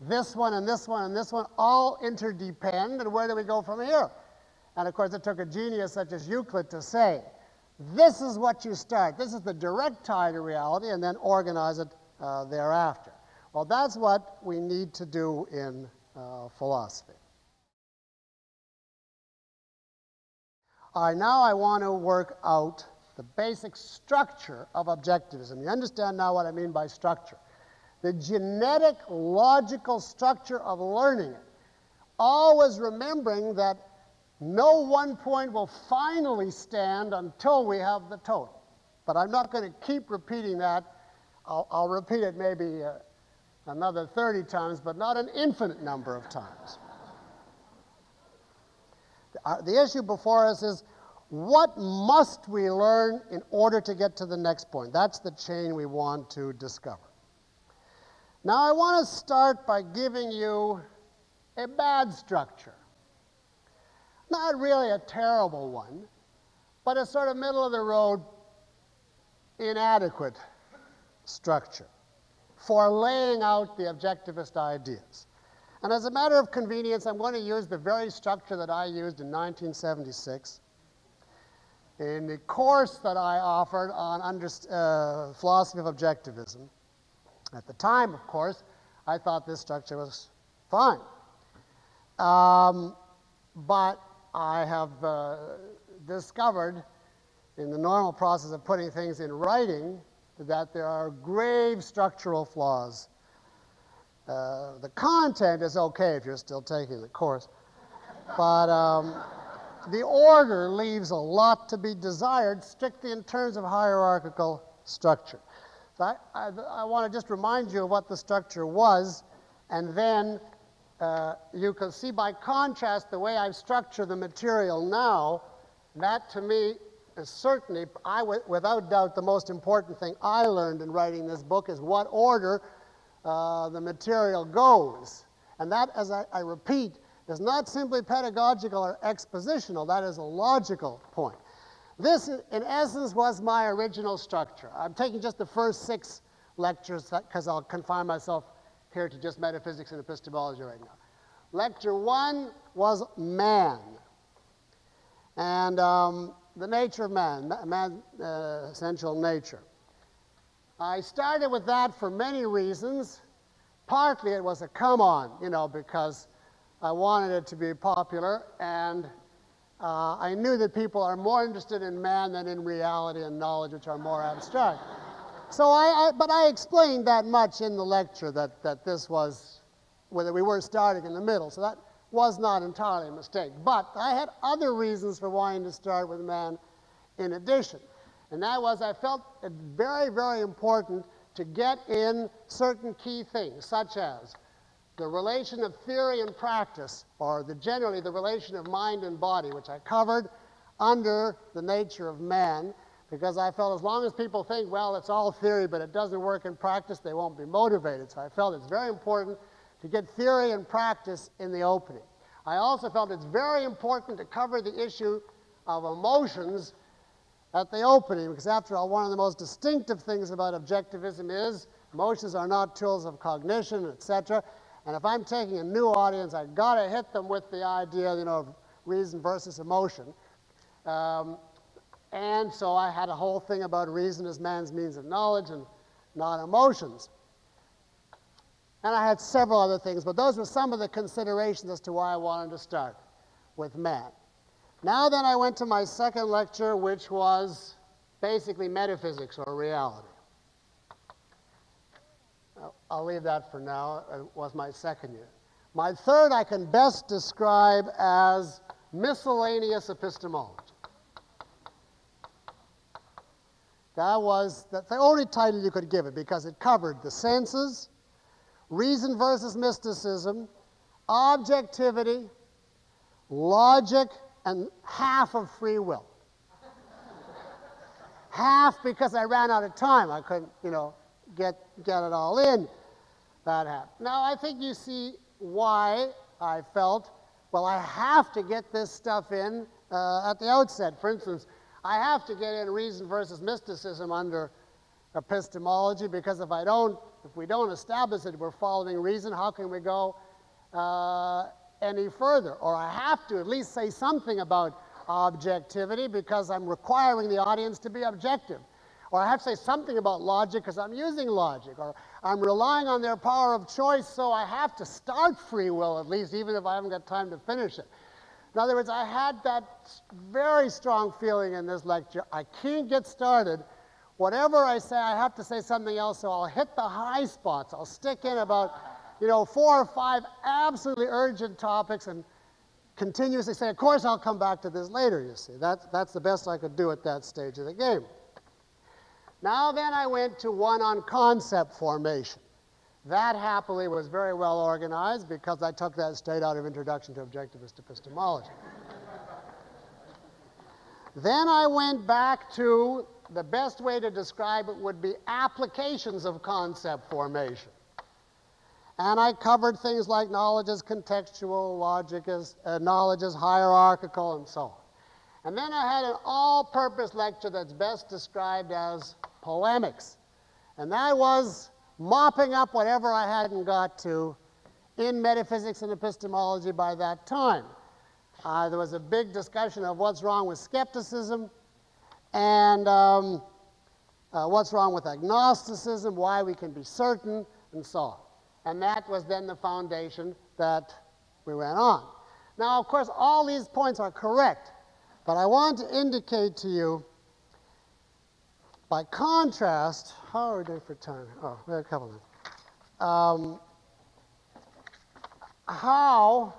this one and this one and this one, all interdepend, and where do we go from here? And of course, it took a genius such as Euclid to say, this is what you start. This is the direct tie to reality, and then organize it thereafter. Well, that's what we need to do in philosophy. All right, now I want to work out the basic structure of objectivism. You understand now what I mean by structure. The genetic, logical structure of learning it. Always remembering that no one point will finally stand until we have the total. But I'm not going to keep repeating that. I'll repeat it maybe another 30 times, but not an infinite number of times. The issue before us is, what must we learn in order to get to the next point? That's the chain we want to discover. Now, I want to start by giving you a bad structure. Not really a terrible one, but a sort of middle-of-the-road, inadequate structure for laying out the objectivist ideas. And as a matter of convenience, I'm going to use the very structure that I used in 1976 in the course that I offered on Philosophy of Objectivism. At the time, of course, I thought this structure was fine. But I have discovered in the normal process of putting things in writing that there are grave structural flaws. The content is okay if you're still taking the course, but the order leaves a lot to be desired strictly in terms of hierarchical structure. So I want to just remind you of what the structure was, and then you can see by contrast the way I've structured the material now. That to me is certainly, without doubt, the most important thing I learned in writing this book is what order the material goes. And that, as I repeat, is not simply pedagogical or expositional. That is a logical point. This, in essence, was my original structure. I'm taking just the first 6 lectures because I'll confine myself here to just metaphysics and epistemology right now. Lecture 1 was man, and the nature of man, man's essential nature. I started with that for many reasons. Partly it was a come-on, because I wanted it to be popular, and I knew that people are more interested in man than in reality and knowledge, which are more abstract. So but I explained that much in the lecture, that this was, whether we were starting in the middle, so that was not entirely a mistake. But I had other reasons for wanting to start with man in addition. And that was, I felt it very, very important to get in certain key things, such as the relation of theory and practice, or generally the relation of mind and body, which I covered under the nature of man, because I felt as long as people think, well, it's all theory, but it doesn't work in practice, they won't be motivated. So I felt it's very important to get theory and practice in the opening. I also felt it's very important to cover the issue of emotions at the opening, because after all, one of the most distinctive things about objectivism is emotions are not tools of cognition, etc. And if I'm taking a new audience, I've got to hit them with the idea, of reason versus emotion. And so I had a whole thing about reason as man's means of knowledge and not emotions. And I had several other things, but those were some of the considerations as to why I wanted to start with man. Now then I went to my second lecture, which was basically metaphysics or reality. I'll leave that for now. It was my second year. My third I can best describe as miscellaneous epistemology. That was the only title you could give it, because it covered the senses, reason versus mysticism, objectivity, logic, and half of free will. Half because I ran out of time. I couldn't, get it all in. That happened. Now, I think you see why I felt, well, I have to get this stuff in at the outset. For instance, I have to get in reason versus mysticism under epistemology, because if we don't establish that we're following reason, how can we go any further? Or I have to at least say something about objectivity, because I'm requiring the audience to be objective. Or I have to say something about logic because I'm using logic. Or I'm relying on their power of choice, so I have to start free will at least, even if I haven't got time to finish it. In other words, I had that very strong feeling in this lecture. I can't get started. Whatever I say, I have to say something else, so I'll hit the high spots. I'll stick in about 4 or 5 absolutely urgent topics and continuously say, of course I'll come back to this later, you see. That's the best I could do at that stage of the game. Now then I went to one on concept formation. That happily was very well organized, because I took that straight out of Introduction to Objectivist Epistemology. Then I went back to the best way to describe it would be applications of concept formation. And I covered things like knowledge is contextual, knowledge is hierarchical, and so on. And then I had an all-purpose lecture that's best described as polemics. And that was mopping up whatever I hadn't got to in metaphysics and epistemology by that time. There was a big discussion of what's wrong with skepticism, and what's wrong with agnosticism, why we can be certain, and so on. And that was then the foundation that we went on. Now, of course, all these points are correct, but I want to indicate to you, by contrast, how are we doing for time? Oh, we have a couple minutes. How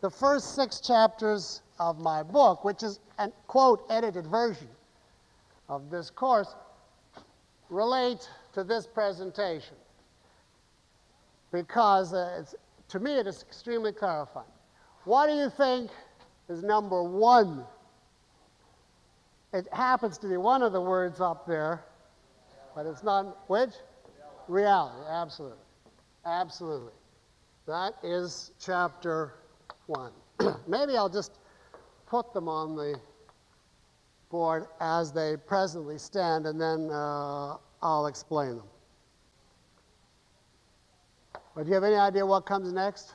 the first 6 chapters of my book, which is a, quote, edited version of this course, relate to this presentation. Because to me it is extremely clarifying. What do you think is number 1? It happens to be one of the words up there, but it's not, which? Reality, absolutely. Absolutely. That is chapter 1. Maybe I'll just put them on the board as they presently stand, and then I'll explain them. But do you have any idea what comes next?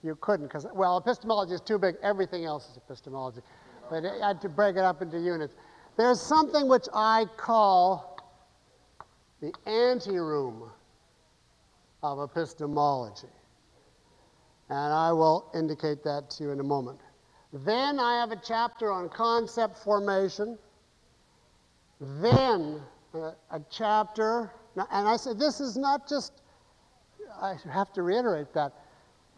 You couldn't, because, well, epistemology is too big. Everything else is epistemology. But I had to break it up into units. There's something which I call the anteroom of epistemology. And I will indicate that to you in a moment. Then I have a chapter on concept formation. Then a chapter, and I said this is not just, I have to reiterate that.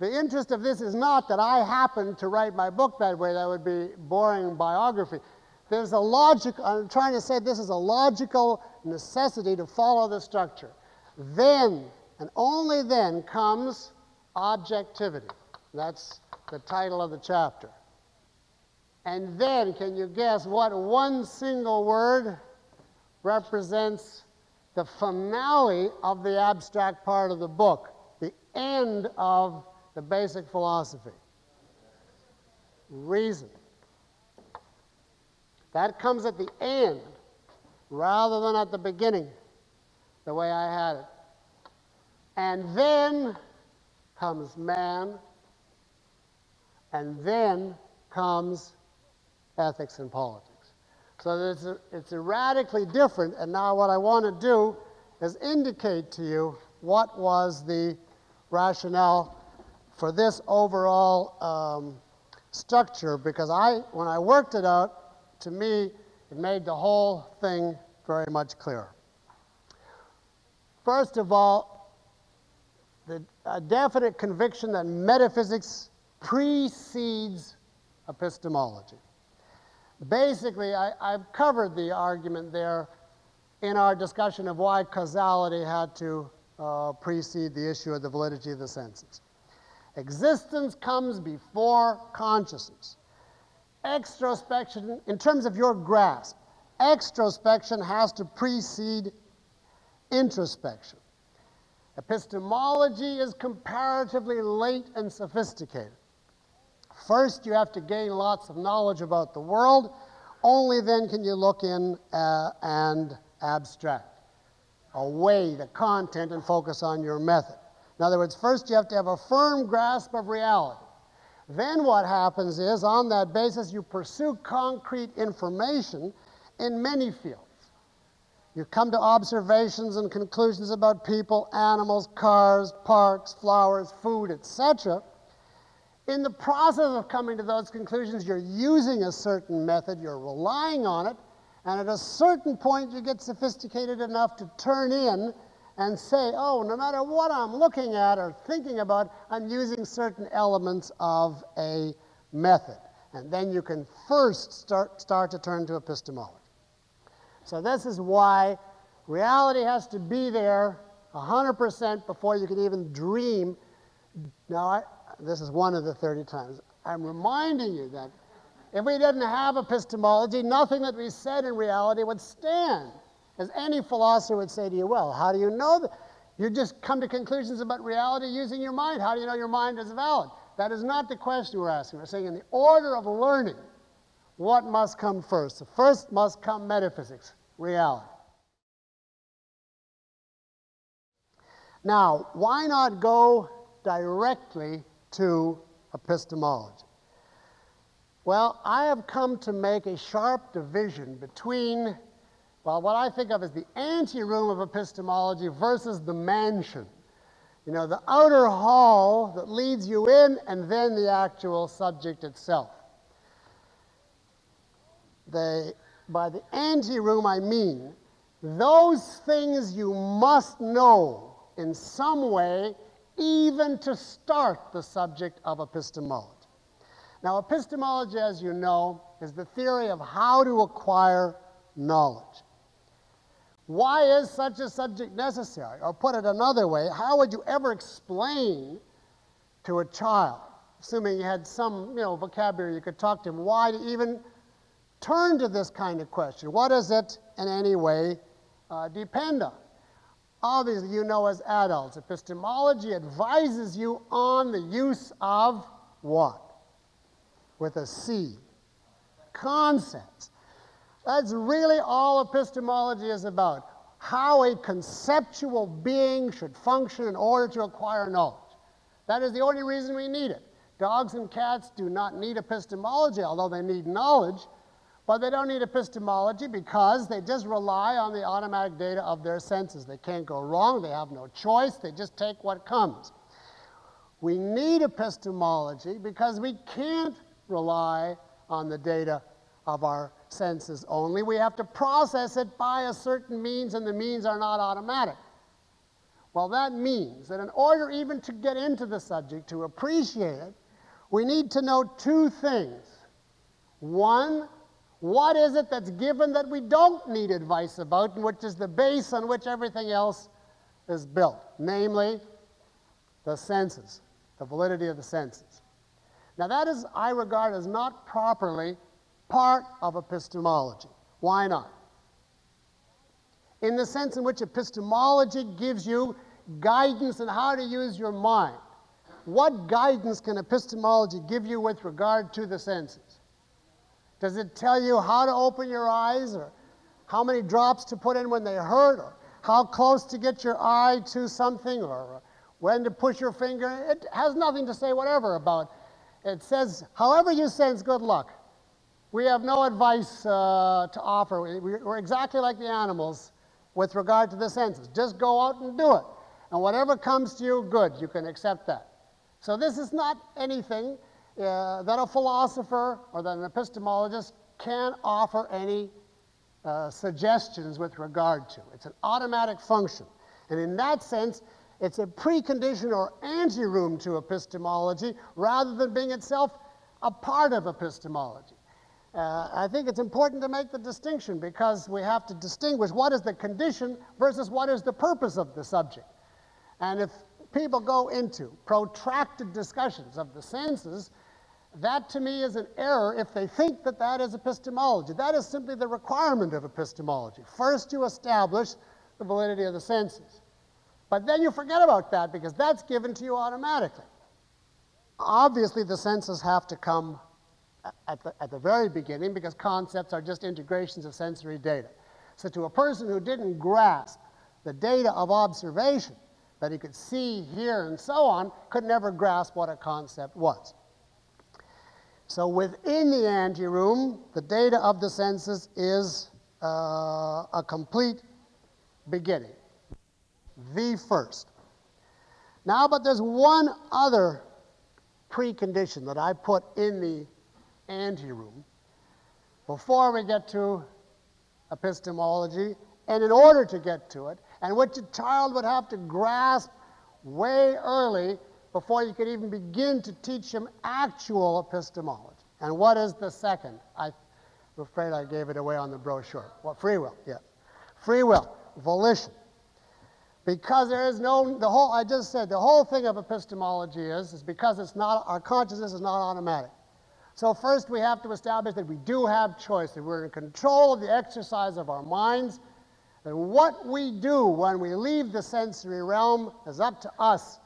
The interest of this is not that I happened to write my book that way. That would be boring biography. There's a logical, I'm trying to say this is a logical necessity to follow the structure. Then And only then comes objectivity. That's the title of the chapter. And then, can you guess what one single word represents the finale of the abstract part of the book, the end of the basic philosophy? Reason. That comes at the end rather than at the beginning, the way I had it. And then comes man, and then comes ethics and politics. So it's radically different, and now what I want to do is indicate to you what was the rationale for this overall structure, because when I worked it out, to me, it made the whole thing very much clearer. First of all, a definite conviction that metaphysics precedes epistemology. Basically, I've covered the argument there in our discussion of why causality had to precede the issue of the validity of the senses. Existence comes before consciousness. Extrospection, in terms of your grasp, extrospection has to precede introspection. Epistemology is comparatively late and sophisticated. First, you have to gain lots of knowledge about the world. Only then can you look in and abstract, away the content and focus on your method. In other words, first you have to have a firm grasp of reality. Then what happens is, on that basis, you pursue concrete information in many fields. You come to observations and conclusions about people, animals, cars, parks, flowers, food, etc. In the process of coming to those conclusions, you're using a certain method, you're relying on it, and at a certain point you get sophisticated enough to turn in and say, oh, no matter what I'm looking at or thinking about, I'm using certain elements of a method. And then you can first start to turn to epistemology. So this is why reality has to be there 100% before you can even dream. Now, this is one of the 30 times. I'm reminding you that if we didn't have epistemology, nothing that we said in reality would stand. As any philosopher would say to you, well, how do you know that? You just come to conclusions about reality using your mind. How do you know your mind is valid? That is not the question we're asking. We're saying in the order of learning, what must come first? So first must come metaphysics, reality. Now, why not go directly to epistemology? Well, I have come to make a sharp division between, well, what I think of as the anteroom of epistemology versus the mansion. You know, the outer hall that leads you in, and then the actual subject itself. By the anteroom, I mean those things you must know in some way, even to start the subject of epistemology. Now, epistemology, as you know, is the theory of how to acquire knowledge. Why is such a subject necessary? Or put it another way, how would you ever explain to a child, assuming you had some vocabulary you could talk to him, why to even turn to this kind of question? What does it in any way depend on? Obviously, you know as adults, epistemology advises you on the use of what? With a C. Concepts. That's really all epistemology is about. How a conceptual being should function in order to acquire knowledge. That is the only reason we need it. Dogs and cats do not need epistemology, although they need knowledge, but they don't need epistemology because they just rely on the automatic data of their senses. They can't go wrong, they have no choice, they just take what comes. We need epistemology because we can't rely on the data of our senses only. We have to process it by a certain means, and the means are not automatic. Well, that means that in order even to get into the subject, to appreciate it, we need to know two things. One, what is it that's given that we don't need advice about, and which is the base on which everything else is built, namely the senses, the validity of the senses. Now that is, I regard as not properly part of epistemology. Why not? In the sense in which epistemology gives you guidance on how to use your mind. What guidance can epistemology give you with regard to the senses? Does it tell you how to open your eyes, or how many drops to put in when they hurt, or how close to get your eye to something, or when to push your finger? It has nothing to say whatever about it. It says, however you sense, good luck. We have no advice to offer. We're exactly like the animals with regard to the senses. Just go out and do it. And whatever comes to you, good, you can accept that. So this is not anything that a philosopher or that an epistemologist can offer any suggestions with regard to. It's an automatic function. And in that sense, it's a precondition or anteroom to epistemology rather than being itself a part of epistemology. I think it's important to make the distinction because we have to distinguish what is the condition versus what is the purpose of the subject. And if people go into protracted discussions of the senses, that to me is an error if they think that that is epistemology. That is simply the requirement of epistemology. First you establish the validity of the senses. But then you forget about that because that's given to you automatically. Obviously the senses have to come at the very beginning because concepts are just integrations of sensory data. So to a person who didn't grasp the data of observation, that he could see, hear, and so on, could never grasp what a concept was. So within the anteroom, the data of the senses is a complete beginning, the first. Now, but there's one other precondition that I put in the anteroom before we get to epistemology, and in order to get to it, and which a child would have to grasp way early before you could even begin to teach him actual epistemology. And what is the second? I'm afraid I gave it away on the brochure. Well, free will, yes. Free will, volition. Because there is no, I just said, the whole thing of epistemology is because it's not, our consciousness is not automatic. So first we have to establish that we do have choice, that we're in control of the exercise of our minds, and what we do when we leave the sensory realm is up to us.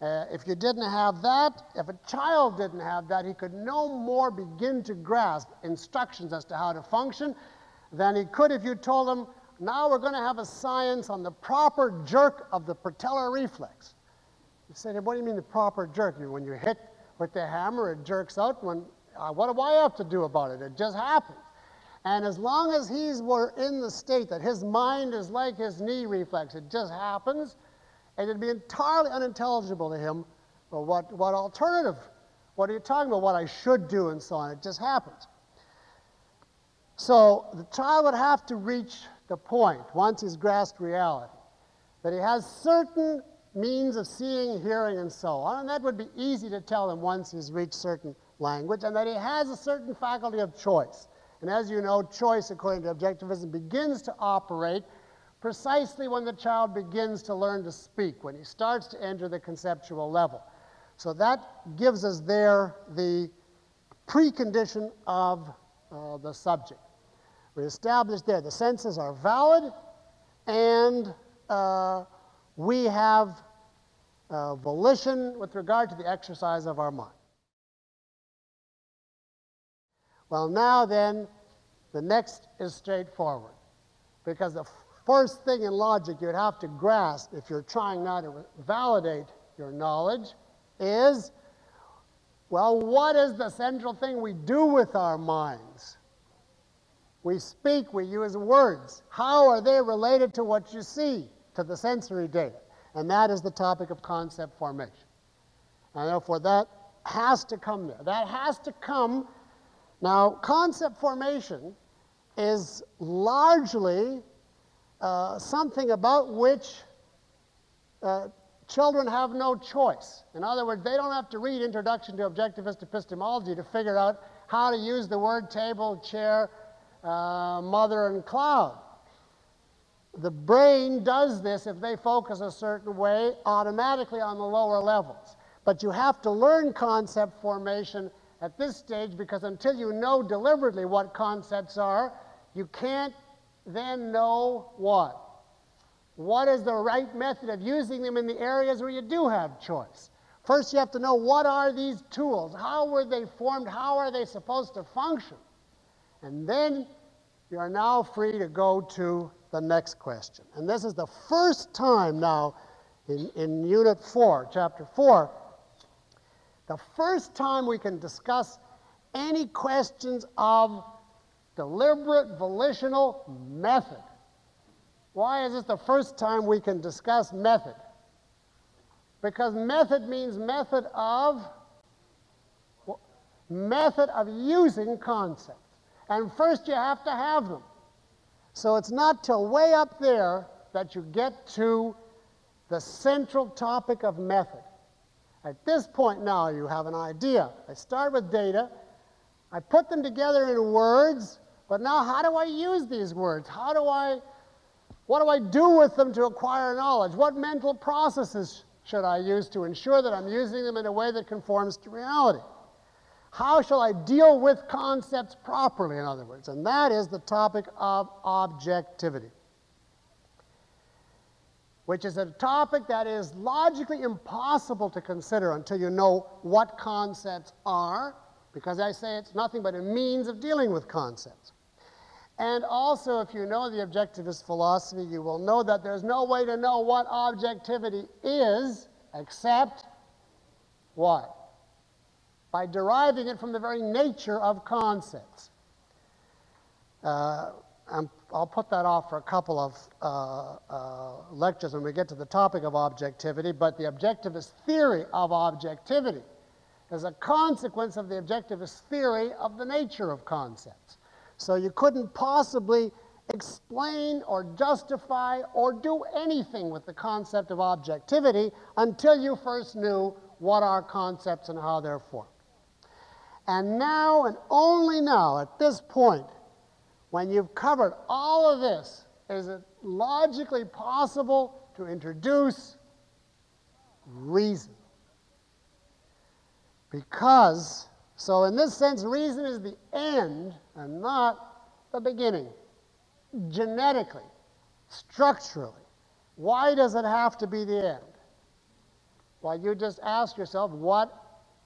If you didn't have that, if a child didn't have that, he could no more begin to grasp instructions as to how to function than he could if you told him, now we're going to have a science on the proper jerk of the patellar reflex. You said, what do you mean the proper jerk? When you hit with the hammer, it jerks out. What do I have to do about it? It just happens. And as long as he's in the state that his mind is like his knee reflex, it just happens, and it'd be entirely unintelligible to him, well, what alternative? What are you talking about? What I should do and so on. It just happens. So the child would have to reach the point, once he's grasped reality, that he has certain means of seeing, hearing, and so on, and that would be easy to tell him once he's reached certain language, and that he has a certain faculty of choice. And as you know, choice, according to objectivism, begins to operate precisely when the child begins to learn to speak, when he starts to enter the conceptual level. So that gives us there the precondition of the subject. We established there the senses are valid, and we have volition with regard to the exercise of our mind. Well, now then, the next is straightforward, because the first thing in logic you'd have to grasp if you're trying now to validate your knowledge is, well, what is the central thing we do with our minds? We speak, we use words. How are they related to what you see, to the sensory data? And that is the topic of concept formation. And therefore, that has to come there. That has to come. Now, concept formation is largely something about which children have no choice. In other words, they don't have to read Introduction to Objectivist Epistemology to figure out how to use the word table, chair, mother, and cloud. the brain does this, if they focus a certain way, automatically on the lower levels. But you have to learn concept formation at this stage, because until you know deliberately what concepts are, you can't then know what? What is the right method of using them in the areas where you do have choice? First, you have to know, what are these tools? How were they formed? How are they supposed to function? And then you are now free to go to the next question. And this is the first time now in Unit 4, Chapter 4, the first time we can discuss any questions of deliberate volitional method. Why is this the first time we can discuss method? Because method means method of using concepts. And first you have to have them. So it's not till way up there that you get to the central topic of method. At this point now you have an idea. I start with data. I put them together in words, but now how do I use these words? What do I do with them to acquire knowledge? What mental processes should I use to ensure that I'm using them in a way that conforms to reality? How shall I deal with concepts properly, in other words? And that is the topic of objectivity, which is a topic that is logically impossible to consider until you know what concepts are, because I say it's nothing but a means of dealing with concepts. And also, if you know the objectivist philosophy, you will know that there's no way to know what objectivity is except what? By deriving it from the very nature of concepts. I'll put that off for a couple of lectures when we get to the topic of objectivity, but the objectivist theory of objectivity is a consequence of the objectivist theory of the nature of concepts. So you couldn't possibly explain or justify or do anything with the concept of objectivity until you first knew what are concepts and how they're formed. And now, and only now, at this point, when you've covered all of this, is it logically possible to introduce reason? Because, so in this sense, reason is the end and not the beginning. Genetically, structurally, why does it have to be the end? Well, you just ask yourself, what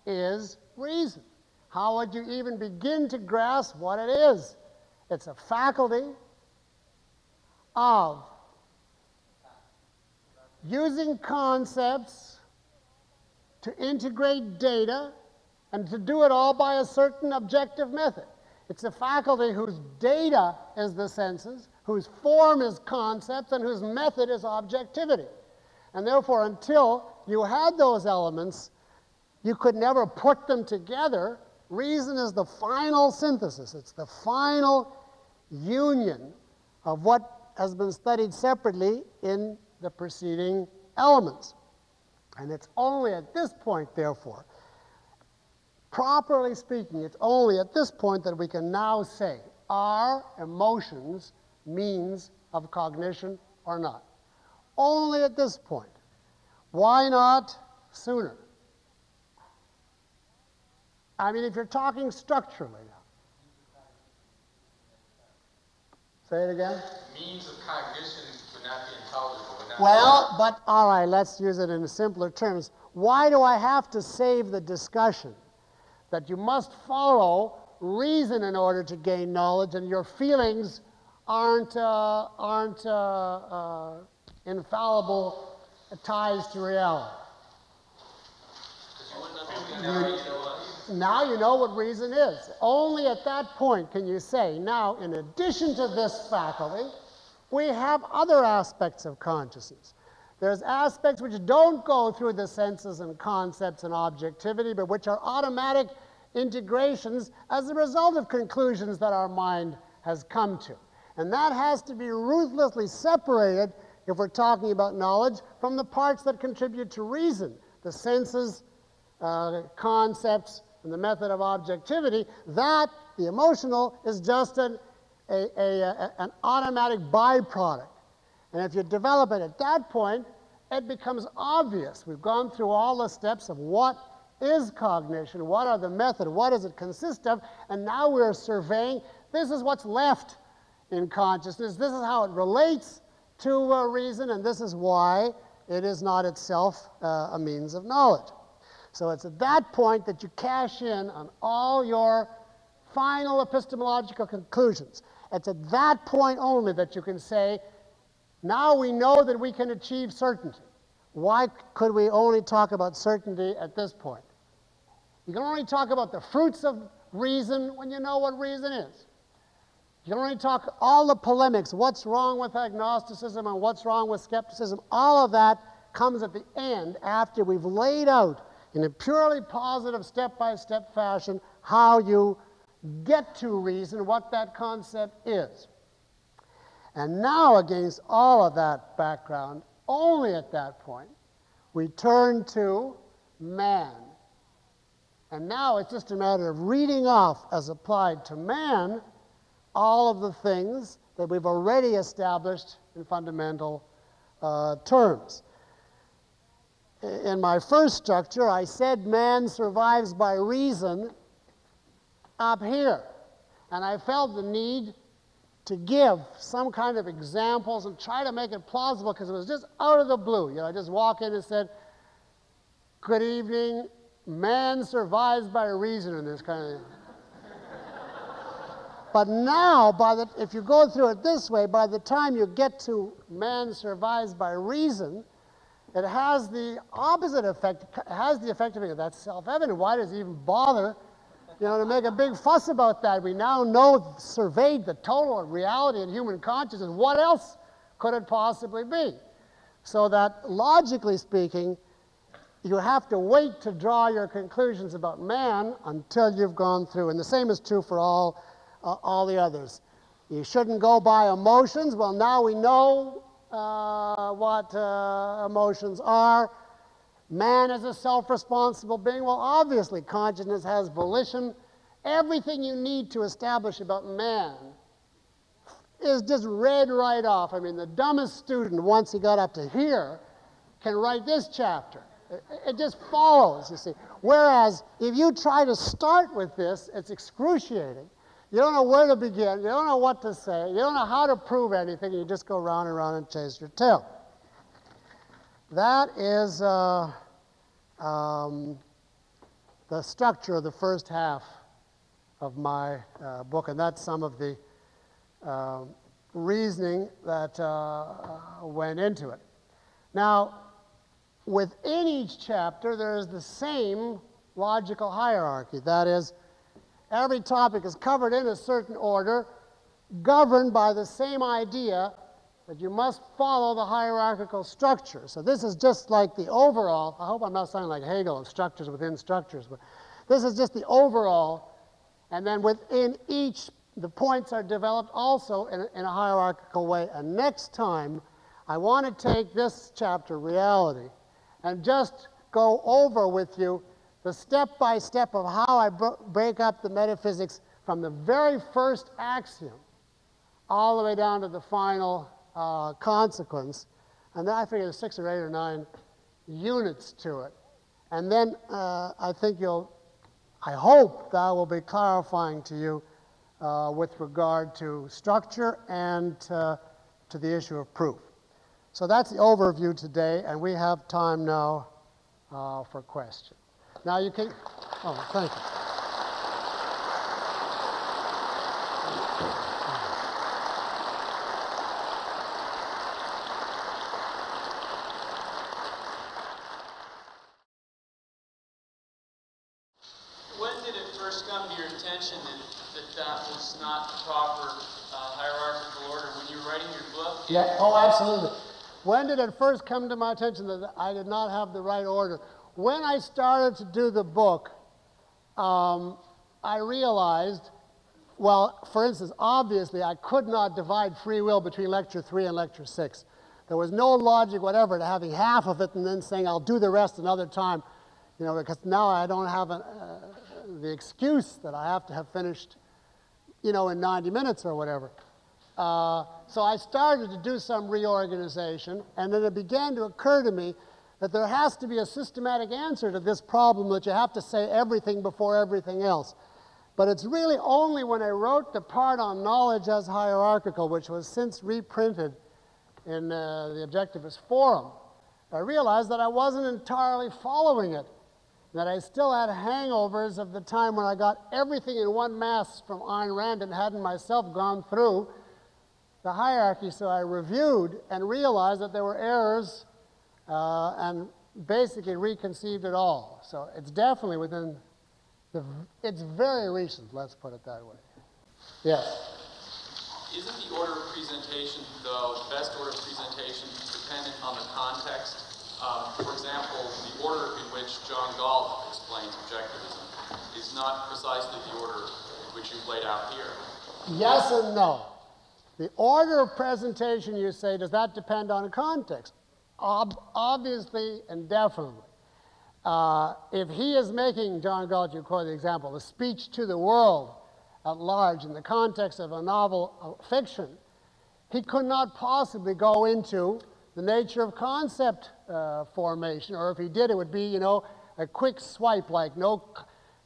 is reason? How would you even begin to grasp what it is? It's a faculty of using concepts to integrate data and to do it all by a certain objective method. It's a faculty whose data is the senses, whose form is concepts, and whose method is objectivity. And therefore, until you had those elements, you could never put them together. Reason is the final synthesis. It's the final union of what has been studied separately in the preceding elements. And it's only at this point, therefore, properly speaking, it's only at this point that we can now say, are emotions means of cognition or not? Only at this point. Why not sooner? I mean, if you're talking structurally now. Say it again. Means of cognition would not be intelligible. Well, but all right, let's use it in simpler terms. Why do I have to save the discussion that you must follow reason in order to gain knowledge, and your feelings aren't infallible ties to reality? Now you know what reason is. Only at that point can you say, now, in addition to this faculty, we have other aspects of consciousness. There's aspects which don't go through the senses and concepts and objectivity, but which are automatic integrations as a result of conclusions that our mind has come to. And that has to be ruthlessly separated, if we're talking about knowledge, from the parts that contribute to reason, the senses, concepts, and the method of objectivity. That, the emotional, is just an automatic byproduct. And if you develop it at that point, it becomes obvious. We've gone through all the steps of what is cognition, what are the methods, what does it consist of, and now we're surveying, this is what's left in consciousness, this is how it relates to reason, and this is why it is not itself a means of knowledge. So it's at that point that you cash in on all your final epistemological conclusions. It's at that point only that you can say, now we know that we can achieve certainty. Why could we only talk about certainty at this point? You can only talk about the fruits of reason when you know what reason is. You can only talk all the polemics, what's wrong with agnosticism and what's wrong with skepticism. All of that comes at the end after we've laid out in a purely positive step-by-step fashion how you get to reason, what that concept is. And now, against all of that background, only at that point, we turn to man. And now it's just a matter of reading off, as applied to man, all of the things that we've already established in fundamental terms. In my first structure, I said man survives by reason up here. And I felt the need to give some kind of examples and try to make it plausible because it was just out of the blue. You know, I just walk in and said, good evening, man survives by reason, and this kind of thing. But now, if you go through it this way, by the time you get to man survives by reason, it has the opposite effect. It has the effect of being, that's self-evident. Why does he even bother, to make a big fuss about that? We now know, surveyed the total reality in human consciousness. What else could it possibly be? So that, logically speaking, you have to wait to draw your conclusions about man until you've gone through. And the same is true for all the others. You shouldn't go by emotions. Well, now we know what emotions are. Man is a self-responsible being. Well, obviously, consciousness has volition. Everything you need to establish about man is just read right off. I mean, the dumbest student, once he got up to here, can write this chapter. It just follows, you see. Whereas, if you try to start with this, it's excruciating. You don't know where to begin. You don't know what to say. You don't know how to prove anything. You just go round and round and chase your tail. That is the structure of the first half of my book, and that's some of the reasoning that went into it. Now, within each chapter, there is the same logical hierarchy. That is, every topic is covered in a certain order, governed by the same idea that you must follow the hierarchical structure. So this is just like the overall, I hope I'm not sounding like Hegel of structures within structures, but this is just the overall, and then within each, the points are developed also in a hierarchical way. And next time, I want to take this chapter, Reality, and just go over with you the step-by-step of how I break up the metaphysics from the very first axiom all the way down to the final consequence. And then I figure there's 6 or 8 or 9 units to it. And then I think I hope that will be clarifying to you with regard to structure and to the issue of proof. So that's the overview today, and we have time now for questions. Now you can, oh, thank you. When did it first come to your attention that was not the proper hierarchical order? When you were writing your book? Yeah, oh, absolutely. When did it first come to my attention that I did not have the right order? When I started to do the book, I realized, well, for instance, obviously I could not divide free will between lecture 3 and lecture 6. There was no logic whatever to having half of it and then saying I'll do the rest another time, because now I don't have the excuse that I have to have finished, in 90 minutes or whatever. So I started to do some reorganization, and then it began to occur to me that there has to be a systematic answer to this problem, that you have to say everything before everything else. But it's really only when I wrote the part on knowledge as hierarchical, which was since reprinted in the Objectivist Forum, I realized that I wasn't entirely following it, that I still had hangovers of the time when I got everything in one mass from Ayn Rand and hadn't myself gone through the hierarchy. So I reviewed and realized that there were errors and basically reconceived it all. So it's definitely within it's very recent, let's put it that way. Yes? Isn't the order of presentation, though, the best order of presentation dependent on the context? For example, the order in which John Galt explains objectivism is not precisely the order in which you've laid out here. Yes and no. The order of presentation, you say, does that depend on context? Obviously and definitely. If he is making, John Galt, you quote the example, a speech to the world at large in the context of a novel fiction, he could not possibly go into the nature of concept formation, or if he did, it would be, you know, a quick swipe, like no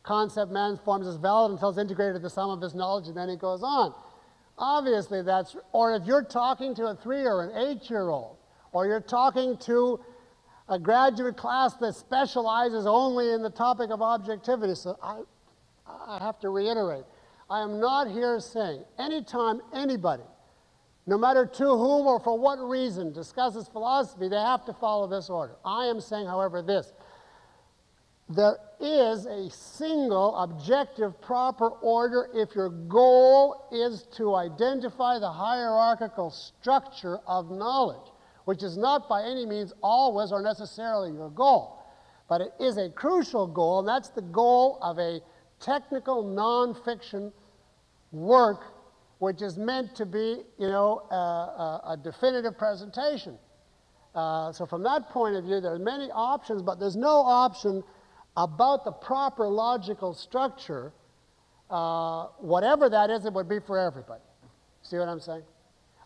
concept man forms is valid until it's integrated with the sum of his knowledge, and then he goes on. Obviously that's, or if you're talking to a 3 or an 8-year-old, or you're talking to a graduate class that specializes only in the topic of objectivity. So I have to reiterate, I am not here saying anytime anybody, no matter to whom or for what reason, discusses philosophy, they have to follow this order. I am saying, however, this. There is a single objective proper order if your goal is to identify the hierarchical structure of knowledge, which is not by any means always or necessarily your goal. But it is a crucial goal, and that's the goal of a technical nonfiction work which is meant to be, you know, a definitive presentation. So from that point of view, there are many options, but there's no option about the proper logical structure. Whatever that is, it would be for everybody. See what I'm saying?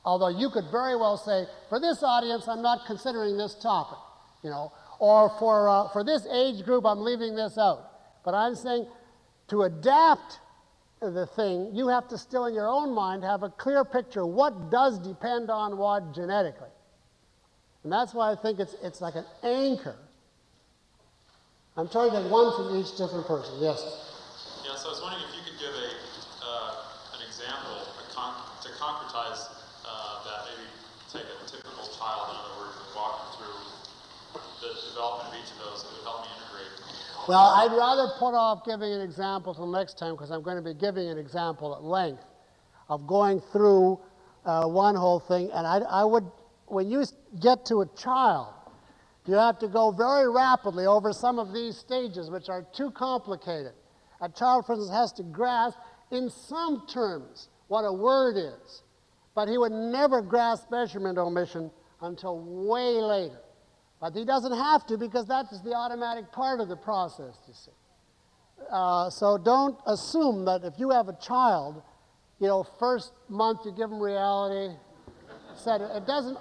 Although you could very well say, for this audience, I'm not considering this topic, you know, or for this age group, I'm leaving this out. But I'm saying to adapt the thing, you have to still in your own mind have a clear picture what does depend on what genetically. And that's why I think it's like an anchor. I'm trying to get one from each different person. Yes? Yeah, so I was wondering if you could give an example to concretize that, maybe take a typical child, in other words, and walk them through the development of each of those that would help me integrate. Well, I'd rather put off giving an example till next time, because I'm going to be giving an example at length of going through one whole thing. And I would, when you get to a child, you have to go very rapidly over some of these stages, which are too complicated. A child, for instance, has to grasp in some terms what a word is, but he would never grasp measurement omission until way later. But he doesn't have to, because that is the automatic part of the process, you see. So don't assume that if you have a child, you know, first month you give them reality, etc. It doesn't.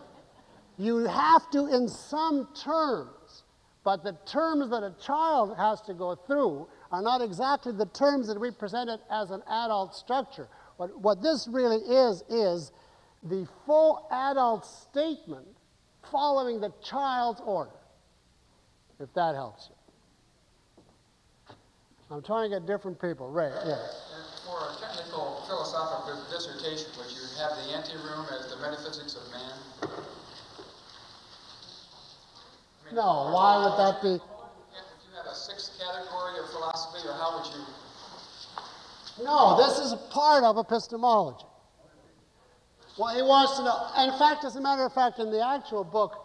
You have to in some terms, but the terms that a child has to go through are not exactly the terms that we presented as an adult structure. What this really is the full adult statement following the child's order, if that helps you. I'm trying to get different people. Ray, yes. And for a technical philosophical dissertation, would you have the anteroom as the metaphysics of man? No, why would that be? If you had a sixth category of philosophy, or how would you? No, this is a part of epistemology. Well, he wants to know. In fact, as a matter of fact, in the actual book,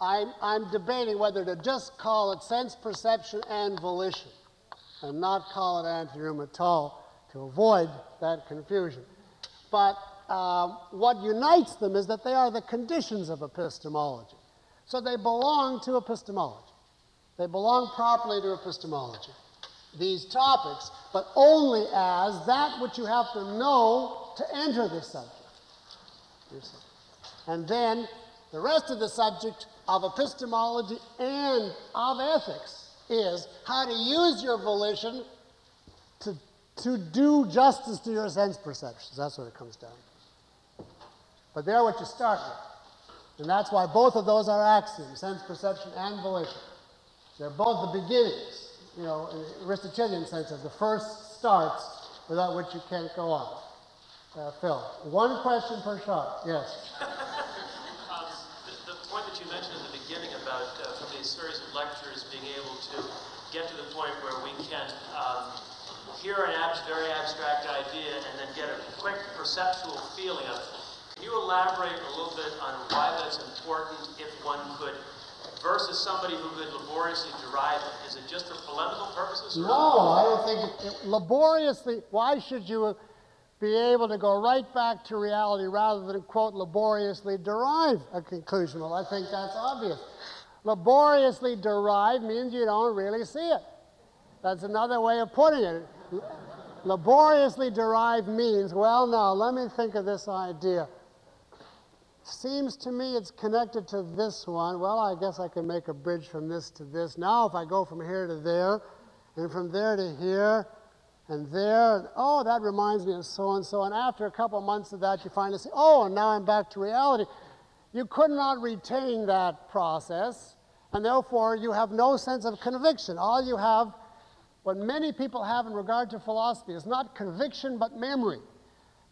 I'm debating whether to just call it sense perception and volition, and not call it anteroom at all, to avoid that confusion. But what unites them is that they are the conditions of epistemology. So they belong to epistemology. They belong properly to epistemology, these topics, but only as that which you have to know to enter the subject. You see. And then the rest of the subject of epistemology and of ethics is how to use your volition to do justice to your sense perceptions. That's what it comes down to. But they're what you start with. And that's why both of those are axioms, sense perception and volition. They're both the beginnings, you know, in the Aristotelian sense, of the first starts without which you can't go on. Phil, one question per shot. Yes. The point that you mentioned in the beginning about from these series of lectures being able to get to the point where we can hear an very abstract idea and then get a quick perceptual feeling of it. Can you elaborate a little bit on why that's important if one could, versus somebody who could laboriously derive it? Is it just for polemical purposes? No, I don't think laboriously. Why should you be able to go right back to reality rather than, quote, laboriously derive a conclusion? Well, I think that's obvious. Laboriously derive means you don't really see it. That's another way of putting it. Laboriously derive means, well, now, let me think of this idea. Seems to me it's connected to this one. Well, I guess I can make a bridge from this to this. Now, if I go from here to there, and from there to here, and there, oh, that reminds me of so-and-so. And after a couple of months of that, you finally say, oh, and now I'm back to reality. You could not retain that process, and therefore you have no sense of conviction. All you have, what many people have in regard to philosophy, is not conviction but memory.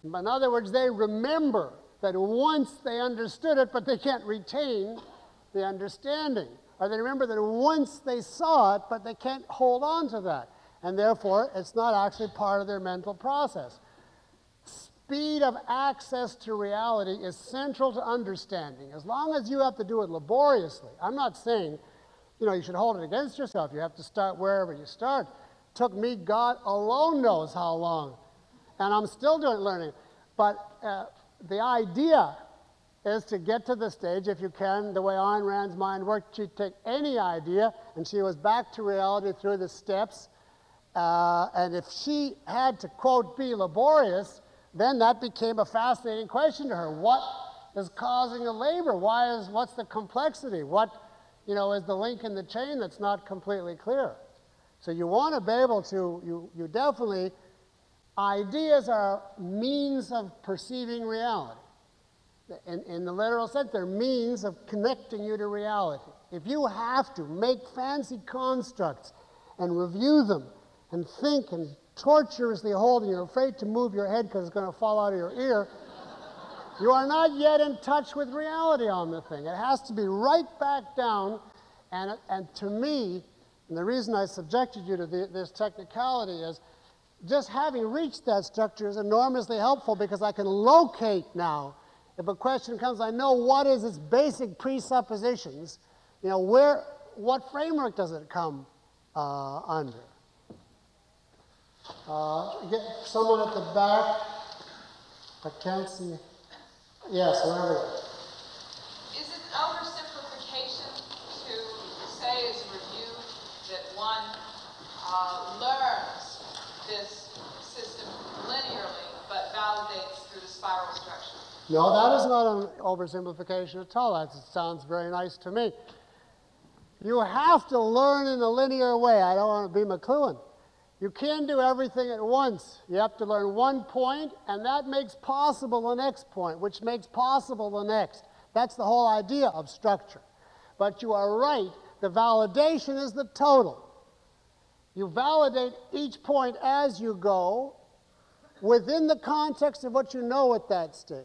In other words, they remember that once they understood it, but they can't retain the understanding. Or they remember that once they saw it, but they can't hold on to that. And therefore, it's not actually part of their mental process. Speed of access to reality is central to understanding. As long as you have to do it laboriously, I'm not saying, you know, you should hold it against yourself. You have to start wherever you start. Took me, God alone knows how long. And I'm still learning. But the idea is to get to the stage, if you can, the way Ayn Rand's mind worked, she'd take any idea, and she was back to reality through the steps. And if she had to, quote, be laborious, then that became a fascinating question to her. What is causing the labor? What's the complexity? What, you know, is the link in the chain that's not completely clear? So you want to be able to, you definitely, ideas are means of perceiving reality. In the literal sense, they're means of connecting you to reality. If you have to make fancy constructs and review them and think and torturously hold, and you're afraid to move your head because it's going to fall out of your ear, you are not yet in touch with reality on the thing. It has to be right back down, and to me, and the reason I subjected you to this technicality is just having reached that structure is enormously helpful because I can locate now. If a question comes, I know what is its basic presuppositions, you know, what framework does it come under? Get someone at the back. I can't see. Yes, wherever. Is it oversimplification to say as a review that one learns this system linearly but validates through the spiral structure? No, that is not an oversimplification at all. That sounds very nice to me. You have to learn in a linear way. I don't want to be McLuhan. You can't do everything at once. You have to learn one point, and that makes possible the next point, which makes possible the next. That's the whole idea of structure. But you are right, the validation is the total. You validate each point as you go within the context of what you know at that stage.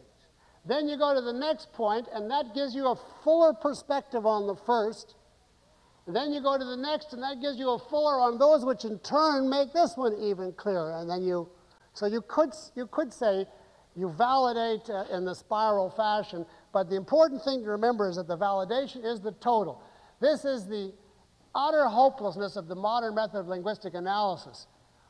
Then you go to the next point, and that gives you a fuller perspective on the first. And then you go to the next, and that gives you a fuller on those, which in turn make this one even clearer. And then so you could say you validate in the spiral fashion, but the important thing to remember is that the validation is the total. This is the utter hopelessness of the modern method of linguistic analysis,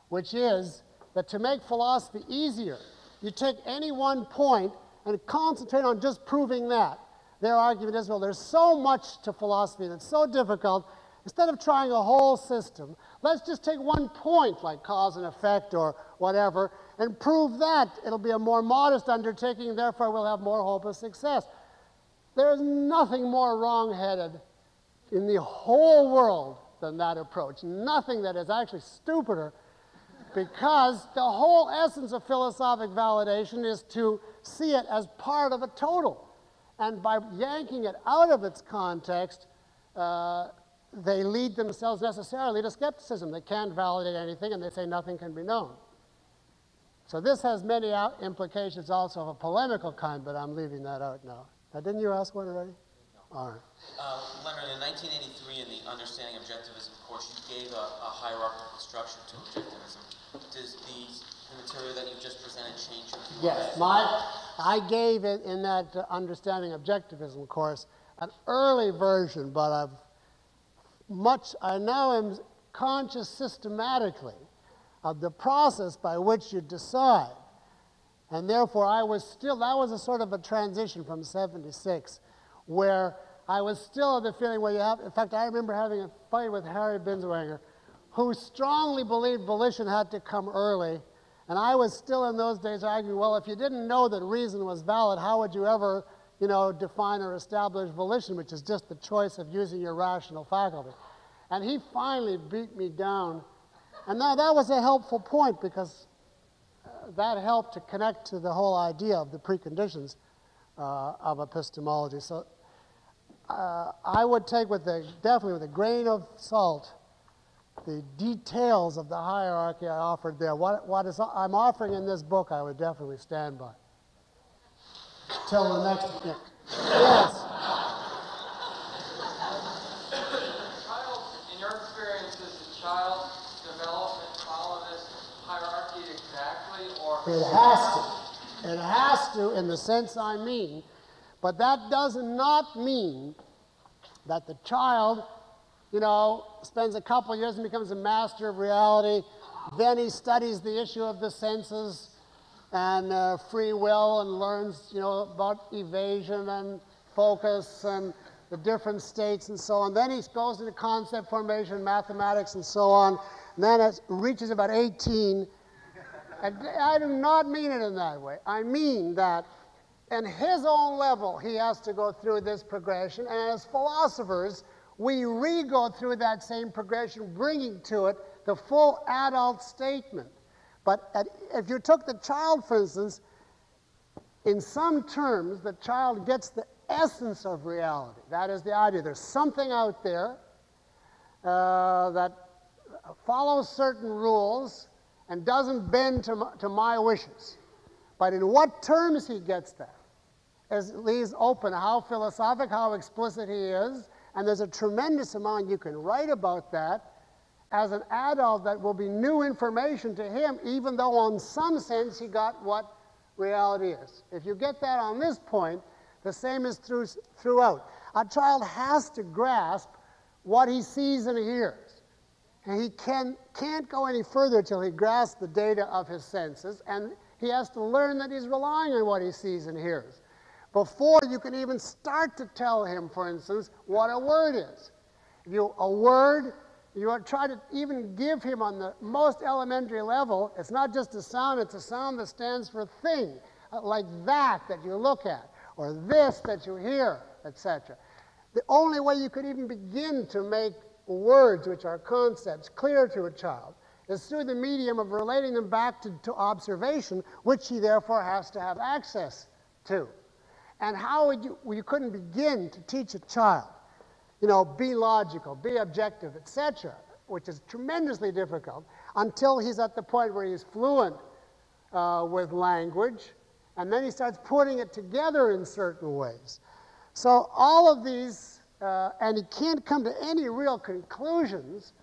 which is that to make philosophy easier, you take any one point and concentrate on just proving that. Their argument is, well, there's so much to philosophy that's so difficult. Instead of trying a whole system, Let's just take one point, like cause and effect or whatever, and prove that. It'll be a more modest undertaking, therefore we'll have more hope of success. There's nothing more wrong-headed in the whole world than that approach. Nothing that is actually stupider, because the whole essence of philosophic validation is to see it as part of a total. And by yanking it out of its context, they lead themselves necessarily to skepticism. They can't validate anything, and they say nothing can be known. So this has many implications also of a polemical kind, but I'm leaving that out now. Now, didn't you ask one already? No. All right. Leonard, in 1983, in the Understanding Objectivism course, you gave a hierarchical structure to objectivism. Does the material that you just presented change your view? Yes, I gave it in that Understanding Objectivism course an early version, but I now am conscious systematically of the process by which you decide. And therefore, that was a sort of a transition from 76, where I was still of the feeling where in fact, I remember having a fight with Harry Binswanger, who strongly believed volition had to come early. And I was still in those days arguing, well, if you didn't know that reason was valid, how would you ever, define or establish volition, which is just the choice of using your rational faculty? And he finally beat me down. And now that was a helpful point, because that helped to connect to the whole idea of the preconditions of epistemology. So I would take definitely with a grain of salt the details of the hierarchy I offered there. What I'm offering in this book, I would definitely stand by. Till the next. Yes. Child, in your experience, does the child development follow this hierarchy exactly, or? It has to. It has to in the sense I mean, but that does not mean that the child, spends a couple of years and becomes a master of reality. Then he studies the issue of the senses and free will and learns, about evasion and focus and the different states and so on. Then he goes into concept formation, mathematics, and so on. And then it reaches about 18. And I do not mean it in that way. I mean that in his own level, he has to go through this progression. And as philosophers, we re-go through that same progression, bringing to it the full adult statement. But if you took the child, for instance, in some terms, the child gets the essence of reality. That is the idea. There's something out there that follows certain rules and doesn't bend to my wishes. But in what terms he gets that leaves open how philosophic, how explicit he is, and there's a tremendous amount you can write about that as an adult that will be new information to him, even though in some sense he got what reality is. If you get that on this point, the same is throughout. A child has to grasp what he sees and hears. And he can't go any further till he grasps the data of his senses, and he has to learn that he's relying on what he sees and hears before you can even start to tell him, for instance, what a word is. You try to even give him on the most elementary level, it's not just a sound, it's a sound that stands for thing, like that you look at, or this that you hear, etc. The only way you could even begin to make words, which are concepts, clear to a child is through the medium of relating them back to observation, which he therefore has to have access to. And how you couldn't begin to teach a child, be logical, be objective, etc., which is tremendously difficult, until he's at the point where he's fluent with language, and then he starts putting it together in certain ways. So all of these, and he can't come to any real conclusions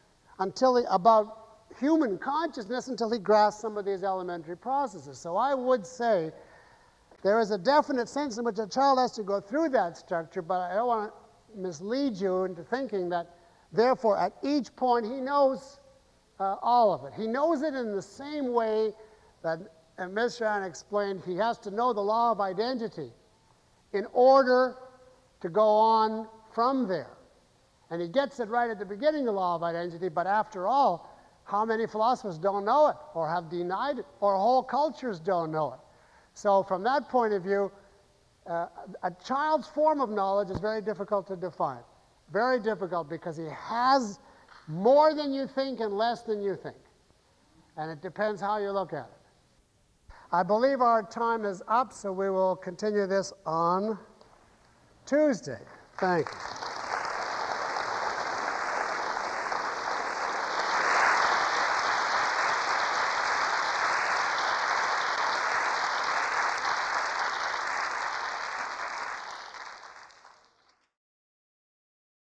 about human consciousness until he grasps some of these elementary processes. So I would say there is a definite sense in which a child has to go through that structure, but I don't want to mislead you into thinking that, therefore, at each point he knows all of it. He knows it in the same way that Mr. Rand explained he has to know the law of identity in order to go on from there. And he gets it right at the beginning of the law of identity, but after all, how many philosophers don't know it or have denied it, or whole cultures don't know it? So from that point of view, a child's form of knowledge is very difficult to define. Very difficult, because he has more than you think and less than you think. And it depends how you look at it. I believe our time is up, so we will continue this on Tuesday. Thank you.